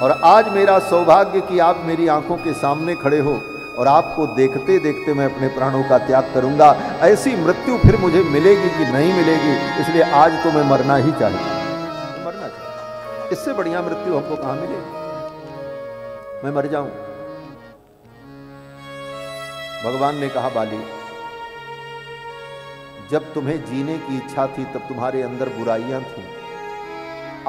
और आज मेरा सौभाग्य कि आप मेरी आंखों के सामने खड़े हो, और आपको देखते देखते मैं अपने प्राणों का त्याग करूंगा। ऐसी मृत्यु फिर मुझे मिलेगी कि नहीं मिलेगी, इसलिए आज तो मैं मरना ही चाहता हूं। मरना चाहिए, इससे बढ़िया मृत्यु हमको कहां मिलेगी? मैं मर जाऊं। भगवान ने कहा, बाली जब तुम्हें जीने की इच्छा थी तब तुम्हारे अंदर बुराइयां थी।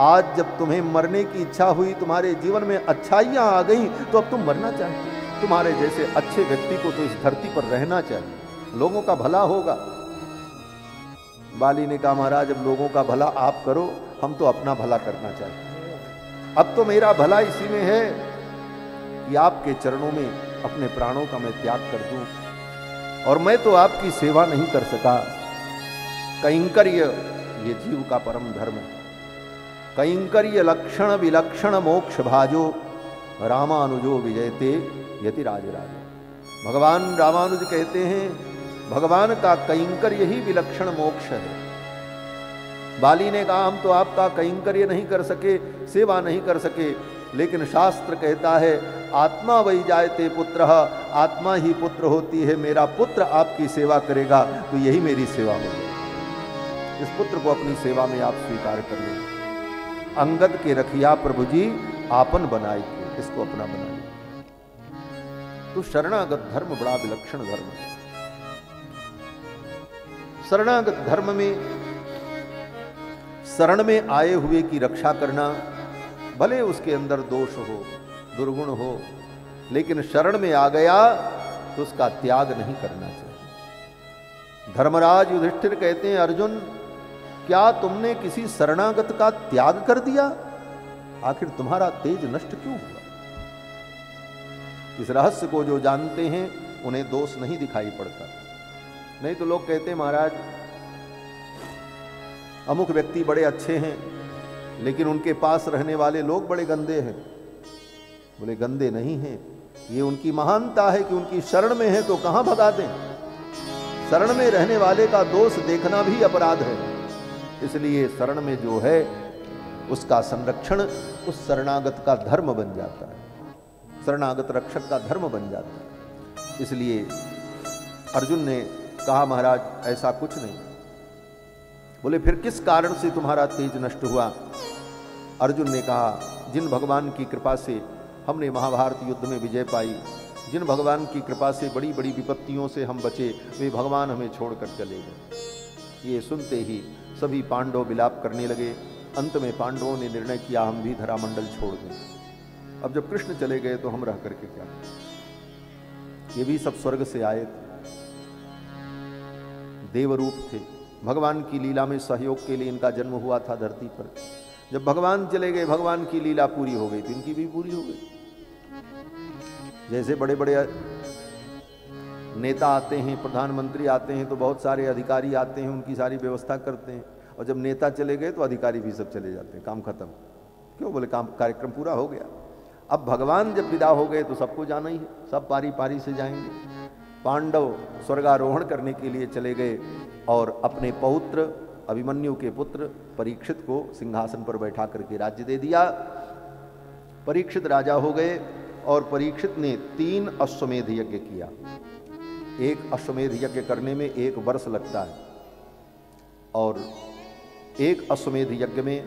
आज जब तुम्हें मरने की इच्छा हुई, तुम्हारे जीवन में अच्छाइयां आ गई, तो अब तुम मरना चाहते। तुम्हारे जैसे अच्छे व्यक्ति को तो इस धरती पर रहना चाहिए, लोगों का भला होगा। बाली ने कहा, महाराज अब लोगों का भला आप करो, हम तो अपना भला करना चाहते। अब तो मेरा भला इसी में है कि आपके चरणों में अपने प्राणों का मैं त्याग कर दूं, और मैं तो आपकी सेवा नहीं कर सका। कैंकर्य ये जीव का परम धर्म है। कैंकर्य लक्षण विलक्षण मोक्ष भाजो, रामानुजो विजयते यति राजराज। भगवान रामानुज कहते हैं, भगवान का कैंकर्य ही विलक्षण मोक्ष है। बाली ने कहा, हम तो आपका कैंकर्य नहीं कर सके, सेवा नहीं कर सके, लेकिन शास्त्र कहता है आत्मा वही जायते पुत्र, आत्मा ही पुत्र होती है। मेरा पुत्र आपकी सेवा करेगा तो यही मेरी सेवा होगी। इस पुत्र को अपनी सेवा में आप स्वीकार कर लें। अंगद के रखिया प्रभु जी आपन बनाए, इसको अपना बनाए। तो शरणागत धर्म बड़ा विलक्षण धर्म है। शरणागत धर्म में शरण में आए हुए की रक्षा करना, भले उसके अंदर दोष हो, दुर्गुण हो, लेकिन शरण में आ गया तो उसका त्याग नहीं करना चाहिए। धर्मराज युधिष्ठिर कहते हैं, अर्जुन क्या तुमने किसी शरणागत का त्याग कर दिया? आखिर तुम्हारा तेज नष्ट क्यों हुआ? इस रहस्य को जो जानते हैं उन्हें दोष नहीं दिखाई पड़ता। नहीं तो लोग कहते हैं महाराज अमुक व्यक्ति बड़े अच्छे हैं लेकिन उनके पास रहने वाले लोग बड़े गंदे हैं। बोले गंदे नहीं हैं, ये उनकी महानता है कि उनकी शरण में है तो कहां भगा दें। शरण में रहने वाले का दोष देखना भी अपराध है। इसलिए शरण में जो है उसका संरक्षण उस शरणागत का धर्म बन जाता है, शरणागत रक्षक का धर्म बन जाता है। इसलिए अर्जुन ने कहा महाराज ऐसा कुछ नहीं। बोले फिर किस कारण से तुम्हारा तेज नष्ट हुआ? अर्जुन ने कहा जिन भगवान की कृपा से हमने महाभारत युद्ध में विजय पाई, जिन भगवान की कृपा से बड़ी बड़ी विपत्तियों से हम बचे, वे भगवान हमें छोड़कर चले गए। ये सुनते ही सभी पांडव विलाप करने लगे। अंत में पांडवों ने निर्णय किया हम भी धरामंडल छोड़ दें। अब जब कृष्ण चले गए तो हम रह करके क्या? ये भी सब स्वर्ग से आए थे, देवरूप थे, भगवान की लीला में सहयोग के लिए इनका जन्म हुआ था धरती पर। जब भगवान चले गए, भगवान की लीला पूरी हो गई तो इनकी भी पूरी हो गई। जैसे बड़े बड़े नेता आते हैं, प्रधानमंत्री आते हैं तो बहुत सारे अधिकारी आते हैं, उनकी सारी व्यवस्था करते हैं, और जब नेता चले गए तो अधिकारी भी सब चले जाते हैं, काम खत्म। क्यों? बोले काम कार्यक्रम पूरा हो गया। अब भगवान जब विदा हो गए तो सबको जाना ही है, सब पारी पारी से जाएंगे। पांडव स्वर्गारोहण करने के लिए चले गए और अपने पौत्र अभिमन्यु के पुत्र परीक्षित को सिंहासन पर बैठा करके राज्य दे दिया। परीक्षित राजा हो गए और परीक्षित ने 3 अश्वमेध यज्ञ किया। एक अश्वमेध यज्ञ करने में 1 वर्ष लगता है और एक अश्वमेध यज्ञ में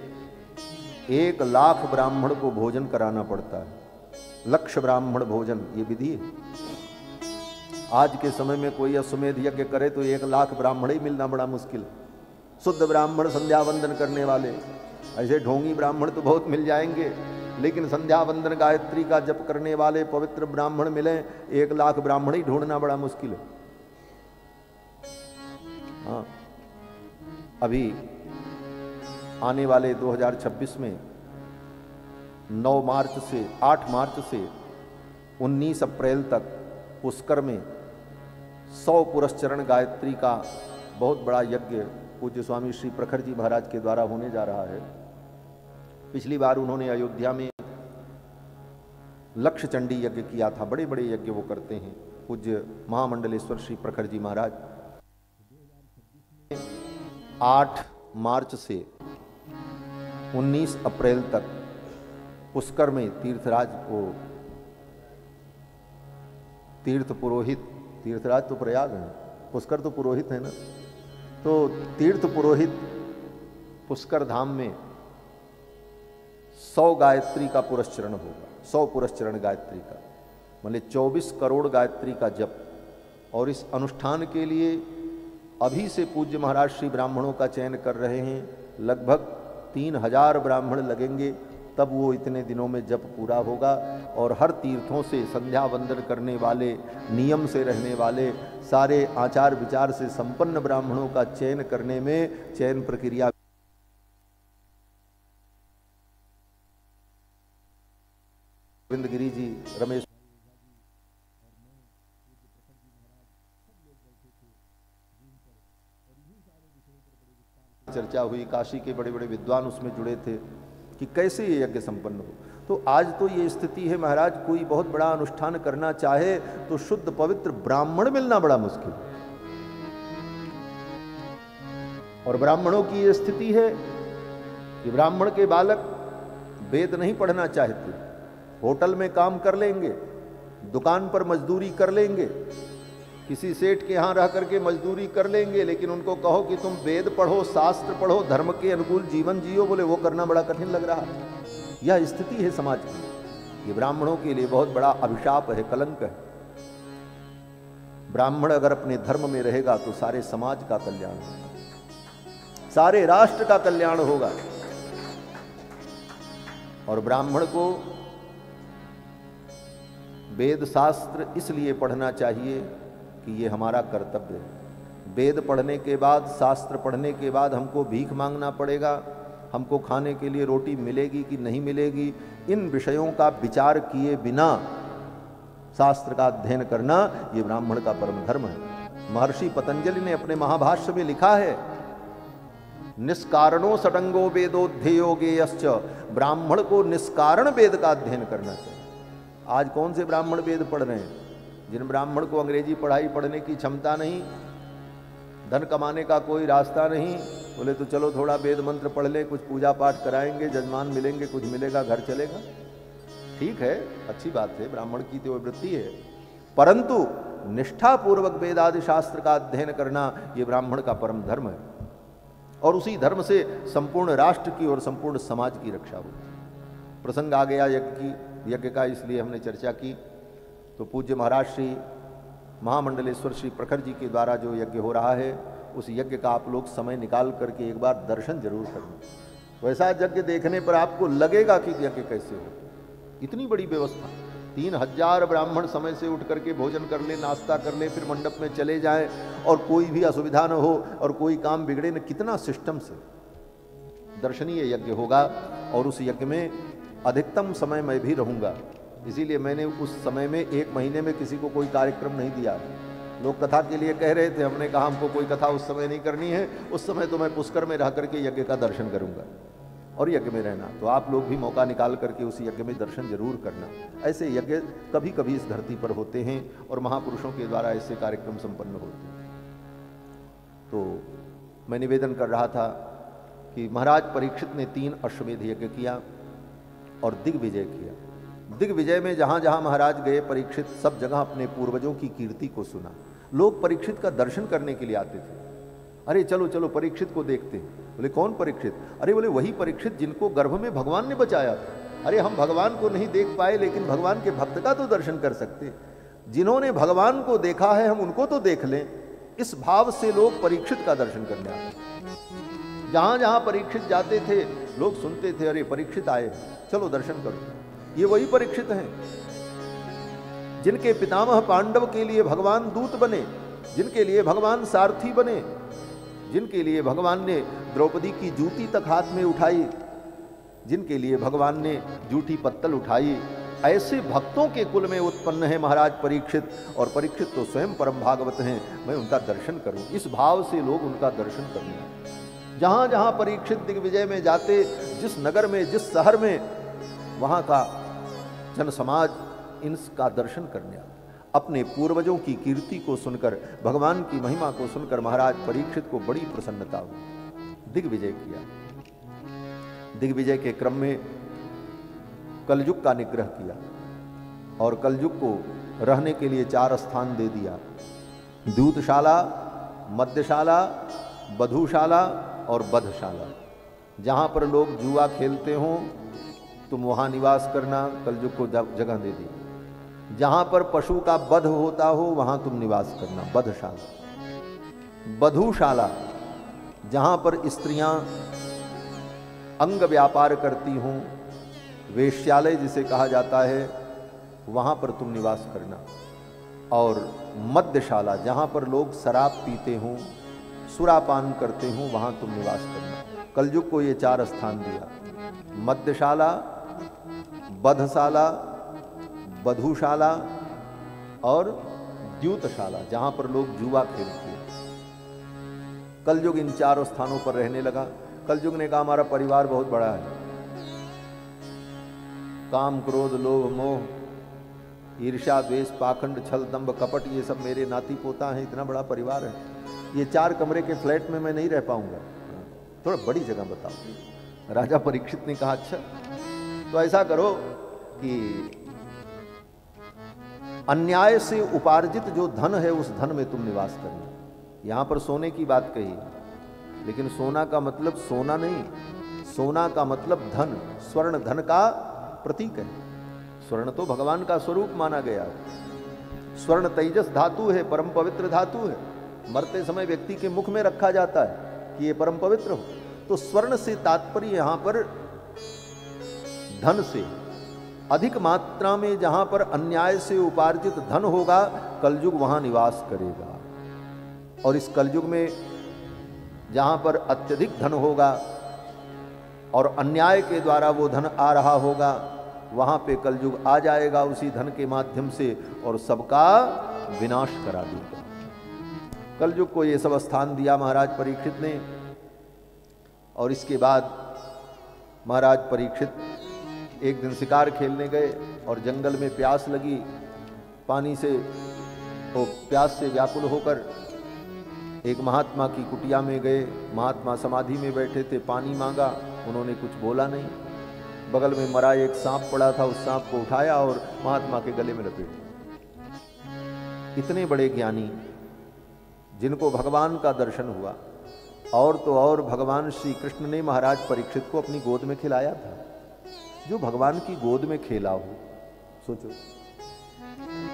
1 लाख ब्राह्मण को भोजन कराना पड़ता है। लक्ष्य ब्राह्मण भोजन ये विधि है। आज के समय में कोई अश्वमेध यज्ञ करे तो 1 लाख ब्राह्मण ही मिलना बड़ा मुश्किल। शुद्ध ब्राह्मण संध्या वंदन करने वाले, ऐसे ढोंगी ब्राह्मण तो बहुत मिल जाएंगे, लेकिन संध्या वंदन गायत्री का जप करने वाले पवित्र ब्राह्मण मिले 1 लाख ब्राह्मण ही ढूंढना बड़ा मुश्किल है। हाँ, अभी आने वाले 2026 में 9 मार्च से 8 मार्च से 19 अप्रैल तक पुष्कर में 100 पुरस्चरण गायत्री का बहुत बड़ा यज्ञ पूज्य स्वामी श्री प्रखर जी महाराज के द्वारा होने जा रहा है। पिछली बार उन्होंने अयोध्या में लक्ष्य चंडी यज्ञ किया था। बड़े बड़े यज्ञ वो करते हैं पूज्य महामंडलेश्वर श्री प्रखर जी महाराज। 8 मार्च से 19 अप्रैल तक पुष्कर में तीर्थराज को तीर्थ पुरोहित, तीर्थराज तो प्रयाग है, पुष्कर तो पुरोहित है ना, तो तीर्थ पुरोहित पुष्कर धाम में 100 गायत्री का पुरस्चरण होगा। 100 पुरस्चरण गायत्री का मतलब 24 करोड़ गायत्री का जप। और इस अनुष्ठान के लिए अभी से पूज्य महाराज श्री ब्राह्मणों का चयन कर रहे हैं। लगभग 3000 ब्राह्मण लगेंगे, तब वो इतने दिनों में जप पूरा होगा। और हर तीर्थों से संध्या वंदन करने वाले, नियम से रहने वाले, सारे आचार विचार से संपन्न ब्राह्मणों का चयन करने में चयन प्रक्रिया गोविंद गिरी जी, रमेश चर्चा हुई। काशी के बड़े बड़े विद्वान उसमें जुड़े थे कि कैसे ये यज्ञ संपन्न हो। तो आज तो ये स्थिति है महाराज, कोई बहुत बड़ा अनुष्ठान करना चाहे तो शुद्ध पवित्र ब्राह्मण मिलना बड़ा मुश्किल। और ब्राह्मणों की ये स्थिति है कि ब्राह्मण के बालक वेद नहीं पढ़ना चाहते, होटल में काम कर लेंगे, दुकान पर मजदूरी कर लेंगे, किसी सेठ के यहाँ रह करके मजदूरी कर लेंगे, लेकिन उनको कहो कि तुम वेद पढ़ो, शास्त्र पढ़ो, धर्म के अनुकूल जीवन जियो, बोले वो करना बड़ा कठिन लग रहा है। यह स्थिति है समाज की। ये ब्राह्मणों के लिए बहुत बड़ा अभिशाप है, कलंक है। ब्राह्मण अगर अपने धर्म में रहेगा तो सारे समाज का कल्याण होगा, सारे राष्ट्र का कल्याण होगा। और ब्राह्मण को वेद शास्त्र इसलिए पढ़ना चाहिए कि ये हमारा कर्तव्य है। वेद पढ़ने के बाद, शास्त्र पढ़ने के बाद हमको भीख मांगना पड़ेगा, हमको खाने के लिए रोटी मिलेगी कि नहीं मिलेगी, इन विषयों का विचार किए बिना शास्त्र का अध्ययन करना ये ब्राह्मण का परम धर्म है। महर्षि पतंजलि ने अपने महाभाष्य में लिखा है, निष्कारणो षडंगो वेदोध्येयो गेयश्च, ब्राह्मण को निष्कारण वेद का अध्ययन करना चाहिए। आज कौन से ब्राह्मण वेद पढ़ रहे हैं? जिन ब्राह्मण को अंग्रेजी पढ़ाई पढ़ने की क्षमता नहीं, धन कमाने का कोई रास्ता नहीं, बोले तो चलो थोड़ा वेद मंत्र पढ़ ले, कुछ पूजा पाठ कराएंगे, जजमान मिलेंगे, कुछ मिलेगा, घर चलेगा। ठीक है, अच्छी बात है, ब्राह्मण की तो वृत्ति है, परंतु निष्ठापूर्वक वेद आदि शास्त्र का अध्ययन करना ये ब्राह्मण का परम धर्म है। और उसी धर्म से संपूर्ण राष्ट्र की और संपूर्ण समाज की रक्षा होती है। प्रसंग आ गया यज्ञ का, इसलिए हमने चर्चा की। तो पूज्य महाराज श्री महामंडलेश्वर श्री प्रखर जी के द्वारा जो यज्ञ हो रहा है, उस यज्ञ का आप लोग समय निकाल करके एक बार दर्शन जरूर करना। वैसा यज्ञ देखने पर आपको लगेगा कि यज्ञ कैसे हो। इतनी बड़ी व्यवस्था, 3000 ब्राह्मण समय से उठ करके भोजन कर ले, नाश्ता कर ले, फिर मंडप में चले जाएं और कोई भी असुविधा न हो और कोई काम बिगड़े न, कितना सिस्टम से दर्शनीय यज्ञ होगा। और उस यज्ञ में अधिकतम समय मैं भी रहूँगा, इसीलिए मैंने उस समय में 1 महीने में किसी को कोई कार्यक्रम नहीं दिया। लोग कथा के लिए कह रहे थे, हमने कहा हमको कोई कथा उस समय नहीं करनी है, उस समय तो मैं पुष्कर में रह करके यज्ञ का दर्शन करूँगा और यज्ञ में रहना। तो आप लोग भी मौका निकाल करके उस यज्ञ में दर्शन जरूर करना। ऐसे यज्ञ कभी कभी इस धरती पर होते हैं और महापुरुषों के द्वारा ऐसे कार्यक्रम संपन्न होते हैं। तो मैं निवेदन कर रहा था कि महाराज परीक्षित ने 3 अश्वमेध यज्ञ किया और दिग्विजय किया। दिग्विजय में जहाँ जहाँ महाराज गए, परीक्षित सब जगह अपने पूर्वजों की कीर्ति को सुना। लोग परीक्षित का दर्शन करने के लिए आते थे। अरे चलो चलो परीक्षित को देखते। बोले कौन परीक्षित? अरे बोले वही परीक्षित जिनको गर्भ में भगवान ने बचाया था। अरे हम भगवान को नहीं देख पाए, लेकिन भगवान के भक्त का तो दर्शन कर सकते। जिन्होंने भगवान को देखा है हम उनको तो देख लें। इस भाव से लोग परीक्षित का दर्शन करने आते। जहां जहां परीक्षित जाते थे लोग सुनते थे, अरे परीक्षित आए, चलो दर्शन करो। ये वही परीक्षित हैं जिनके पितामह पांडव के लिए भगवान दूत बने, जिनके लिए भगवान सारथी बने, जिनके लिए भगवान ने द्रौपदी की जूती तक हाथ में उठाई, जिनके लिए भगवान ने जूठी पत्तल उठाई। ऐसे भक्तों के कुल में उत्पन्न है महाराज परीक्षित, और परीक्षित तो स्वयं परम भागवत हैं। मैं उनका दर्शन करूं, इस भाव से लोग उनका दर्शन करने। जहां जहां परीक्षित दिग्विजय में जाते, जिस नगर में, जिस शहर में, वहां का जन समाज इनका दर्शन करने आता। अपने पूर्वजों की कीर्ति को सुनकर, भगवान की महिमा को सुनकर महाराज परीक्षित को बड़ी प्रसन्नता हुई। दिग्विजय किया। दिग्विजय के क्रम में कलयुग का निग्रह किया और कलयुग को रहने के लिए 4 स्थान दे दिया। दूतशाला, मद्यशाला, बधूशाला और बधशाला। जहां पर लोग जुआ खेलते हों तुम वहां निवास करना, कलयुग को जगह दे दी। जहां पर पशु का वध होता हो वहां तुम निवास करना, बधशाला। बधूशाला, जहां पर स्त्रियां अंग व्यापार करती हों, वेश्यालय जिसे कहा जाता है, वहां पर तुम निवास करना। और मद्यशाला, जहां पर लोग शराब पीते हों, सुरापान करते हों, वहां तुम निवास करना। कलयुग को ये 4 स्थान दिया। मद्यशाला, बधशाला, बधूशाला और द्यूतशाला, जहां पर लोग जुआ खेलते हैं। कलयुग इन 4 स्थानों पर रहने लगा। कलयुग ने कहा हमारा परिवार बहुत बड़ा है, काम, क्रोध, लोभ, मोह, ईर्ष्या, द्वेष, पाखंड, छल, दंभ, कपट, ये सब मेरे नाती पोता हैं, इतना बड़ा परिवार है। ये 4 कमरे के फ्लैट में मैं नहीं रह पाऊंगा, थोड़ा बड़ी जगह बताओ। राजा परीक्षित ने कहा अच्छा तो ऐसा करो कि अन्याय से उपार्जित जो धन है उस धन में तुम निवास करना। यहां पर सोने की बात कही, लेकिन सोना का मतलब सोना नहीं, सोना का मतलब धन, स्वर्ण धन का प्रतीक है। स्वर्ण तो भगवान का स्वरूप माना गया है। स्वर्ण तेजस धातु है, परम पवित्र धातु है। मरते समय व्यक्ति के मुख में रखा जाता है कि ये परम पवित्र हो। तो स्वर्ण से तात्पर्य यहां पर धन से, अधिक मात्रा में जहां पर अन्याय से उपार्जित धन होगा, कलयुग वहां निवास करेगा। और इस कलयुग में जहां पर अत्यधिक धन होगा और अन्याय के द्वारा वो धन आ रहा होगा, वहां पे कलयुग आ जाएगा उसी धन के माध्यम से और सबका विनाश करा देगा। कलयुग को ये सब स्थान दिया महाराज परीक्षित ने। और इसके बाद महाराज परीक्षित एक दिन शिकार खेलने गए और जंगल में प्यास लगी। पानी से प्यास से व्याकुल होकर एक महात्मा की कुटिया में गए। महात्मा समाधि में बैठे थे, पानी मांगा, उन्होंने कुछ बोला नहीं। बगल में मरा एक सांप पड़ा था, उस सांप को उठाया और महात्मा के गले में लपेट दिया। इतने बड़े ज्ञानी जिनको भगवान का दर्शन हुआ, और तो और भगवान श्री कृष्ण ने महाराज परीक्षित को अपनी गोद में खिलाया था। जो भगवान की गोद में खेला हो, सोचो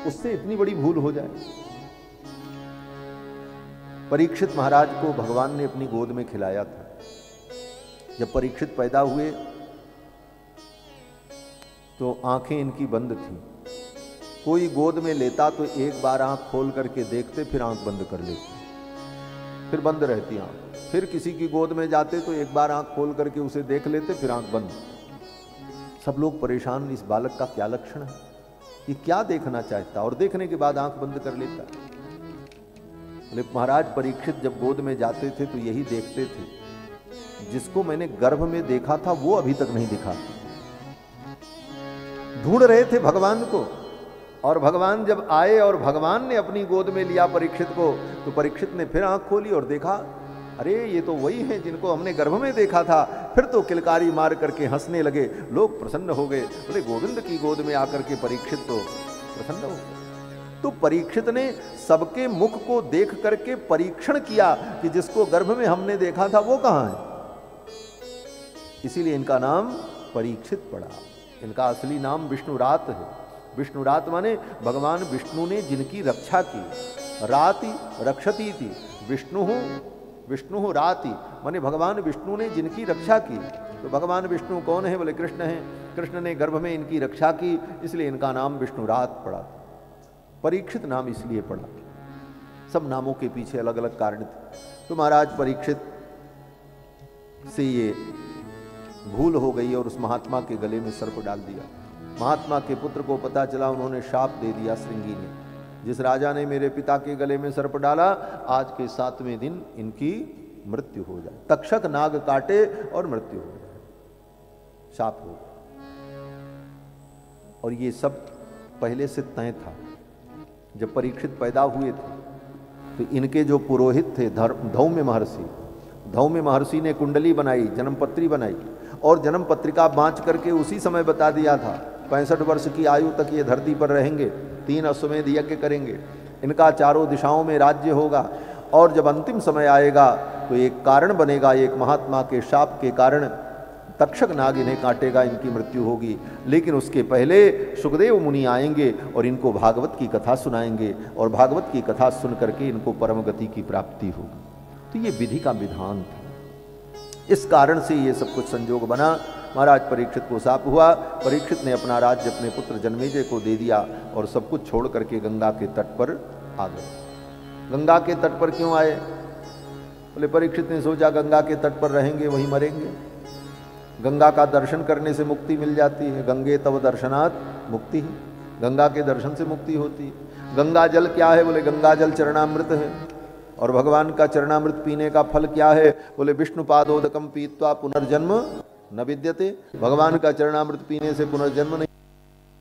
उससे इतनी बड़ी भूल हो जाए। परीक्षित महाराज को भगवान ने अपनी गोद में खिलाया था। जब परीक्षित पैदा हुए तो आंखें इनकी बंद थी। कोई गोद में लेता तो एक बार आंख खोल करके देखते, फिर आंख बंद कर लेते, फिर बंद रहती आंख। फिर किसी की गोद में जाते तो एक बार आंख खोल करके उसे देख लेते, फिर आंख बंद। सब लोग परेशान, इस बालक का क्या लक्षण है, ये क्या देखना चाहता, और देखने के बाद आंख बंद कर लेता। बोले महाराज परीक्षित जब गोद में जाते थे तो यही देखते थे, जिसको मैंने गर्भ में देखा था वो अभी तक नहीं दिखा। ढूंढ रहे थे भगवान को, और भगवान जब आए और भगवान ने अपनी गोद में लिया परीक्षित को, तो परीक्षित ने फिर आंख खोली और देखा, अरे ये तो वही हैं जिनको हमने गर्भ में देखा था। फिर तो किलकारी मार करके हंसने लगे, लोग प्रसन्न हो गए। बोले गोविंद की गोद में आकर के परीक्षित तो प्रसन्न हो गए। तो परीक्षित ने सबके मुख को देख करके परीक्षण किया कि जिसको गर्भ में हमने देखा था वो कहां है। इसीलिए इनका नाम परीक्षित पड़ा। इनका असली नाम विष्णुरात है। विष्णुरात माने भगवान विष्णु ने जिनकी रक्षा की। राति रक्षती थी, विष्णु राति माने भगवान विष्णु ने जिनकी रक्षा की। तो भगवान विष्णु कौन है? बोले कृष्ण है। कृष्ण ने गर्भ में इनकी रक्षा की, इसलिए इनका नाम विष्णुरात पड़ा। परीक्षित नाम इसलिए पड़ा। सब नामों के पीछे अलग अलग कारण थे। तो महाराज परीक्षित से ये भूल हो गई और उस महात्मा के गले में सर्प डाल दिया। महात्मा के पुत्र को पता चला, उन्होंने शाप दे दिया श्रृंगी ने, जिस राजा ने मेरे पिता के गले में सर्प डाला, आज के 7वें दिन इनकी मृत्यु हो जाए। तक्षक नाग काटे और मृत्यु हो जाए, शाप हो। और ये सब पहले से तय था। जब परीक्षित पैदा हुए थे तो इनके जो पुरोहित थे धौम्य महर्षि, धौम्य महर्षि ने कुंडली बनाई, जन्मपत्री बनाई और जन्म पत्रिका बांच करके उसी समय बता दिया था 65 वर्ष की आयु तक ये धरती पर रहेंगे, 3 अश्वमेध यज्ञ करेंगे, इनका चारों दिशाओं में राज्य होगा, और जब अंतिम समय आएगा तो एक कारण बनेगा, एक महात्मा के शाप के कारण तक्षक नाग इन्हें काटेगा, इनकी मृत्यु होगी। लेकिन उसके पहले सुखदेव मुनि आएंगे और इनको भागवत की कथा सुनाएंगे, और भागवत की कथा सुन करके इनको परम गति की प्राप्ति होगी। तो ये विधि का विधान था। इस कारण से ये सब कुछ संयोग बना। महाराज परीक्षित को शाप हुआ। परीक्षित ने अपना राज्य अपने पुत्र जन्मेजय को दे दिया और सब कुछ छोड़ करके गंगा के तट पर आ गए। गंगा के तट पर क्यों आए? बोले परीक्षित ने सोचा गंगा के तट पर रहेंगे वहीं मरेंगे। गंगा का दर्शन करने से मुक्ति मिल जाती है। गंगे तव दर्शनात् मुक्ति है, गंगा के दर्शन से मुक्ति होती है। गंगा जल क्या है? बोले गंगा जल चरणामृत है। और भगवान का चरणामृत पीने का फल क्या है? बोले विष्णु पादोदकम पीत्वा पुनर्जन्म न विद्यते। भगवान का चरणामृत पीने से पुनर्जन्म नहीं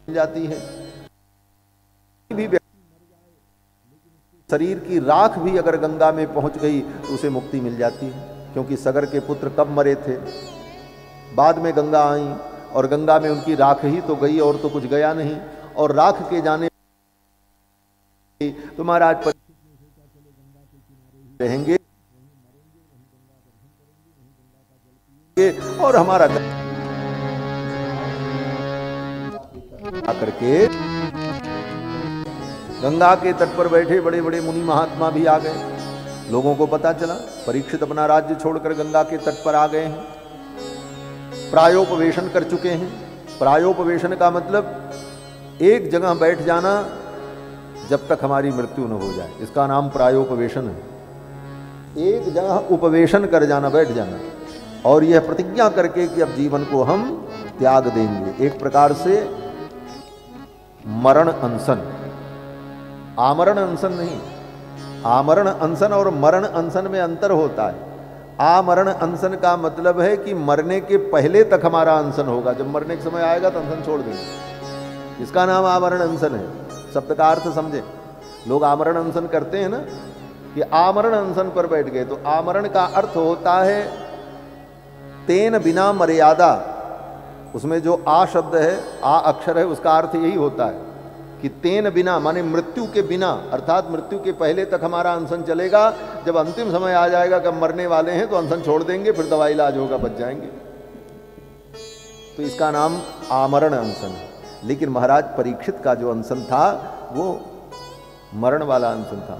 मिल जाती है। भी शरीर की राख भी अगर गंगा में पहुंच गई तो उसे मुक्ति मिल जाती है, क्योंकि सगर के पुत्र कब मरे थे? बाद में गंगा आई और गंगा में उनकी राख ही तो गई और तो कुछ गया नहीं। और राख के जाने तो महाराज रहेंगे और हमारा आकर के गंगा के तट पर बैठे बड़े बड़े मुनि महात्मा भी आ गए। लोगों को पता चला परीक्षित अपना राज्य छोड़कर गंगा के तट पर आ गए हैं, प्रायोपवेशन कर चुके हैं। प्रायोपवेशन का मतलब एक जगह बैठ जाना जब तक हमारी मृत्यु न हो जाए, इसका नाम प्रायोपवेशन है। एक जगह उपवेशन कर जाना, बैठ जाना, और यह प्रतिज्ञा करके कि अब जीवन को हम त्याग देंगे। एक प्रकार से मरण अनशन, आमरण अनशन नहीं। आमरण अनशन और मरण अनशन में अंतर होता है। आमरण अनशन का मतलब है कि मरने के पहले तक हमारा अनशन होगा, जब मरने के समय आएगा तो अनशन छोड़ देंगे, इसका नाम आमरण अनशन है। शब्द का अर्थ समझे। लोग आमरण अनशन करते हैं ना, कि आमरण अनशन पर बैठ गए, तो आमरण का अर्थ होता है तेन बिना मर्यादा। उसमें जो आ शब्द है, आ अक्षर है, उसका अर्थ यही होता है कि तेन बिना माने मृत्यु के बिना, अर्थात मृत्यु के पहले तक हमारा अनशन चलेगा। जब अंतिम समय आ जाएगा कि मरने वाले हैं तो अनशन छोड़ देंगे, फिर दवाई इलाज होगा, बच जाएंगे। तो इसका नाम आमरण अनशन है। लेकिन महाराज परीक्षित का जो अनशन था वो मरण वाला अनशन था।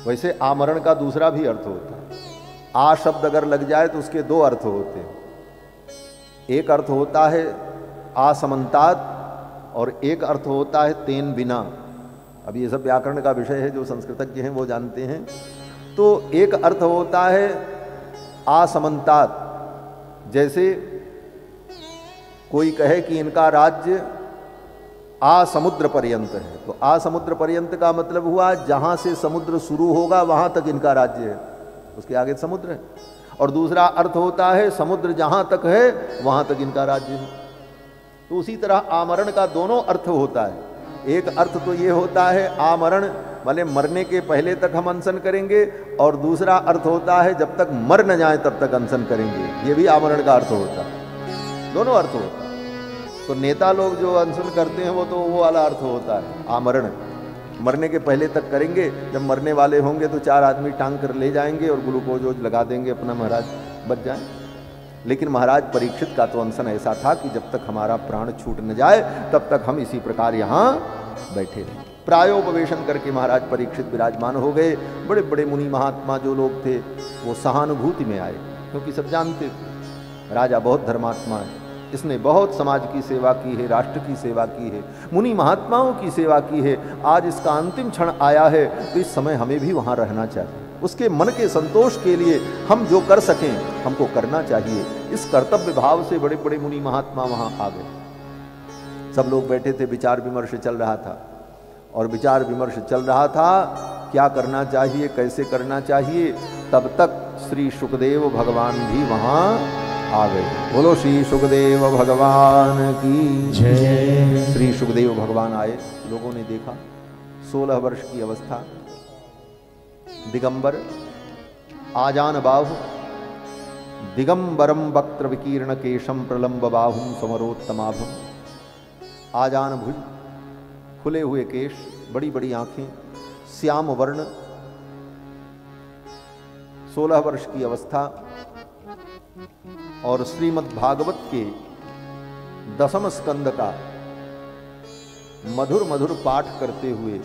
वैसे आमरण का दूसरा भी अर्थ होता है। आ शब्द अगर लग जाए तो उसके दो अर्थ होते हैं। एक अर्थ होता है असमन्तात और एक अर्थ होता है तेन बिना। अब ये सब व्याकरण का विषय है, जो संस्कृतज्ञ हैं वो जानते हैं। तो एक अर्थ होता है असमन्तात, जैसे कोई कहे कि इनका राज्य आसमुद्र पर्यंत है, तो आसमुद्र पर्यंत का मतलब हुआ जहां से समुद्र शुरू होगा वहां तक इनका राज्य है, उसके आगे समुद्र है। और दूसरा अर्थ होता है समुद्र जहां तक है वहां तक इनका राज्य है। तो उसी तरह आमरण का दोनों अर्थ होता है। एक अर्थ तो ये होता है आमरण वाले मरने के पहले तक हम अनशन करेंगे, और दूसरा अर्थ होता है जब तक मर न जाए तब तक अनशन करेंगे, ये भी आमरण का अर्थ होता है। दोनों अर्थ होता है। तो नेता लोग जो अनशन करते हैं वो वाला अर्थ होता है आमरण, मरने के पहले तक करेंगे, जब मरने वाले होंगे तो 4 आदमी टांग कर ले जाएंगे और ग्लूकोज लगा देंगे, अपना महाराज बच जाए। लेकिन महाराज परीक्षित का तो अनशन ऐसा था कि जब तक हमारा प्राण छूट न जाए तब तक हम इसी प्रकार यहाँ बैठे रहे। प्रायोपवेशन करके महाराज परीक्षित विराजमान हो गए। बड़े बड़े मुनि महात्मा जो लोग थे वो सहानुभूति में आए, क्योंकि सब जानते थे राजा बहुत धर्मात्मा है, इसने बहुत समाज की सेवा की है, राष्ट्र की सेवा की है, मुनि महात्माओं की सेवा की है। आज इसका अंतिम क्षण आया है तो इस समय हमें भी वहाँ रहना चाहिए। उसके मन के संतोष के लिए हम जो कर सकें हमको करना चाहिए। इस कर्तव्य भाव से बड़े बड़े मुनि महात्मा वहाँ आ गए। सब लोग बैठे थे, विचार विमर्श चल रहा था। और विचार विमर्श चल रहा था क्या करना चाहिए, कैसे करना चाहिए। तब तक श्री सुखदेव भगवान भी वहाँ आ गए। बोलो श्री सुखदेव भगवान की जय। श्री सुखदेव भगवान आए, लोगों ने देखा 16 वर्ष की अवस्था, दिगंबर, आजान बाहु, दिगंबरम वक्त्र विकीर्ण केशम प्रलंब बाहुम समरोत्तमाभम। आजान भुज, खुले हुए केश, बड़ी बड़ी आंखें, श्याम वर्ण, 16 वर्ष की अवस्था। और श्रीमद् भागवत के 10वें स्कंद का मधुर मधुर पाठ करते हुए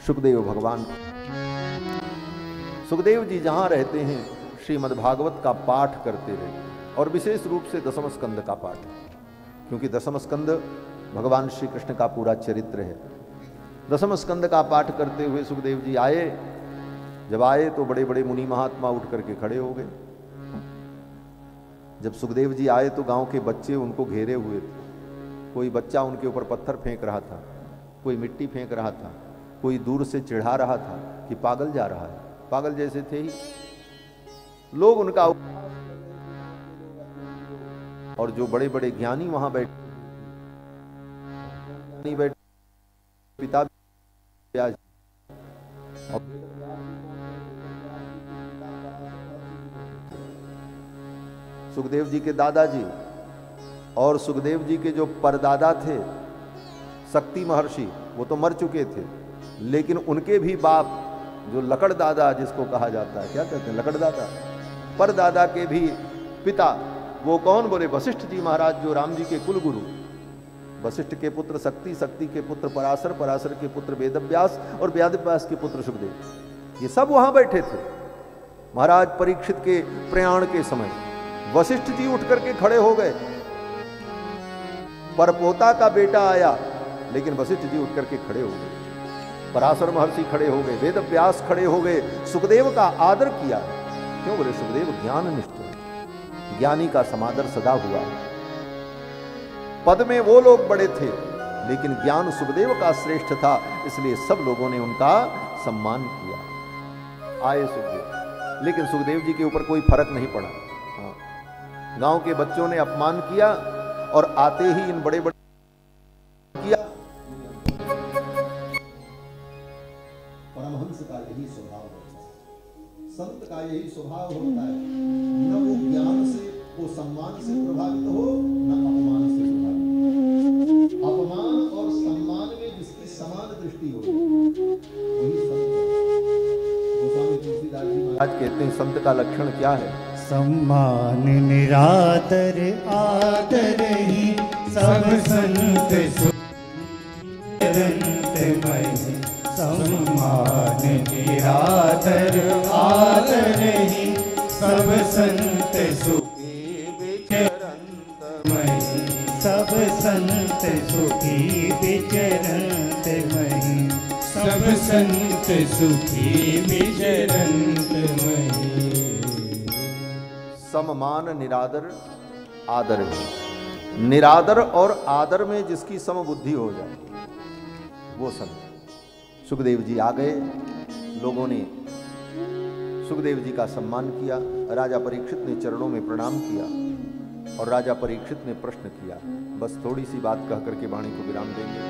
सुखदेव भगवान, सुखदेव जी जहां रहते हैं श्रीमद् भागवत का पाठ करते रहे, और विशेष रूप से 10वें स्कंद का पाठ, क्योंकि 10वां स्कंद भगवान श्री कृष्ण का पूरा चरित्र है। 10वें स्कंद का पाठ करते हुए सुखदेव जी आए। जब आए तो बड़े बड़े मुनि महात्मा उठ करके खड़े हो गए। जब सुखदेव जी आए तो गांव के बच्चे उनको घेरे हुए थे। कोई बच्चा उनके ऊपर पत्थर फेंक रहा था, कोई मिट्टी फेंक रहा था, कोई दूर से चिढ़ा रहा था कि पागल जा रहा है। पागल जैसे थे ही लोग उनका। और जो बड़े बड़े ज्ञानी वहां बैठे पिता व्यास, सुखदेव जी के दादाजी और सुखदेव जी के जो परदादा थे शक्ति महर्षि, वो तो मर चुके थे, लेकिन उनके भी बाप जो लकड़ दादा जिसको कहा जाता है, क्या कहते हैं लकड़ दादा, परदादा के भी पिता वो कौन, बोले वशिष्ठ जी महाराज, जो राम जी के कुल गुरु, वशिष्ठ के पुत्र शक्ति, शक्ति के पुत्र पराशर, पराशर के पुत्र वेदव्यास और वेदव्यास के पुत्र सुखदेव, ये सब वहां बैठे थे। महाराज परीक्षित के प्रयाण के समय वशिष्ठ जी उठ करके खड़े हो गए। परपोता का बेटा आया, लेकिन वशिष्ठ जी उठ करके खड़े हो गए। पराशर महर्षि खड़े हो गए, वेदव्यास खड़े हो गए, सुखदेव का आदर किया। क्यों? बोले सुखदेव ज्ञाननिष्ठ है, ज्ञानी का समादर सदा हुआ है। पद में वो लोग बड़े थे, लेकिन ज्ञान सुखदेव का श्रेष्ठ था, इसलिए सब लोगों ने उनका सम्मान किया। आए सुखदेव, लेकिन सुखदेव जी के ऊपर कोई फर्क नहीं पड़ा। हाँ, गांव के बच्चों ने अपमान किया और आते ही इन बड़े बड़े किया। परमहंस का यही स्वभाव होता है, संत का यही स्वभाव होता है, न वो ज्ञान से, वो सम्मान से प्रभावित हो, न अपमान से प्रभावित। अपमान और सम्मान में जिसकी समान दृष्टि हो, वही संत है। गोस्वामी तुलसीदास जी महाराज कहते हैं संत का लक्षण क्या है? सम्मान निरादर आदर ही सब संत सुरंतमय। सम्मान निरादर आदर ही सब संत सुखी विचरंतमय। सब संत सुखी विचरंतमय। सब संत सुखी विचरंतमय। सम्मान निरादर आदर है। निरादर और आदर में जिसकी समबुद्धि हो जाए वो संत। सुखदेव जी आ गए, लोगों ने सुखदेव जी का सम्मान किया। राजा परीक्षित ने चरणों में प्रणाम किया और राजा परीक्षित ने प्रश्न किया। बस थोड़ी सी बात कह करके वाणी को विराम देंगे।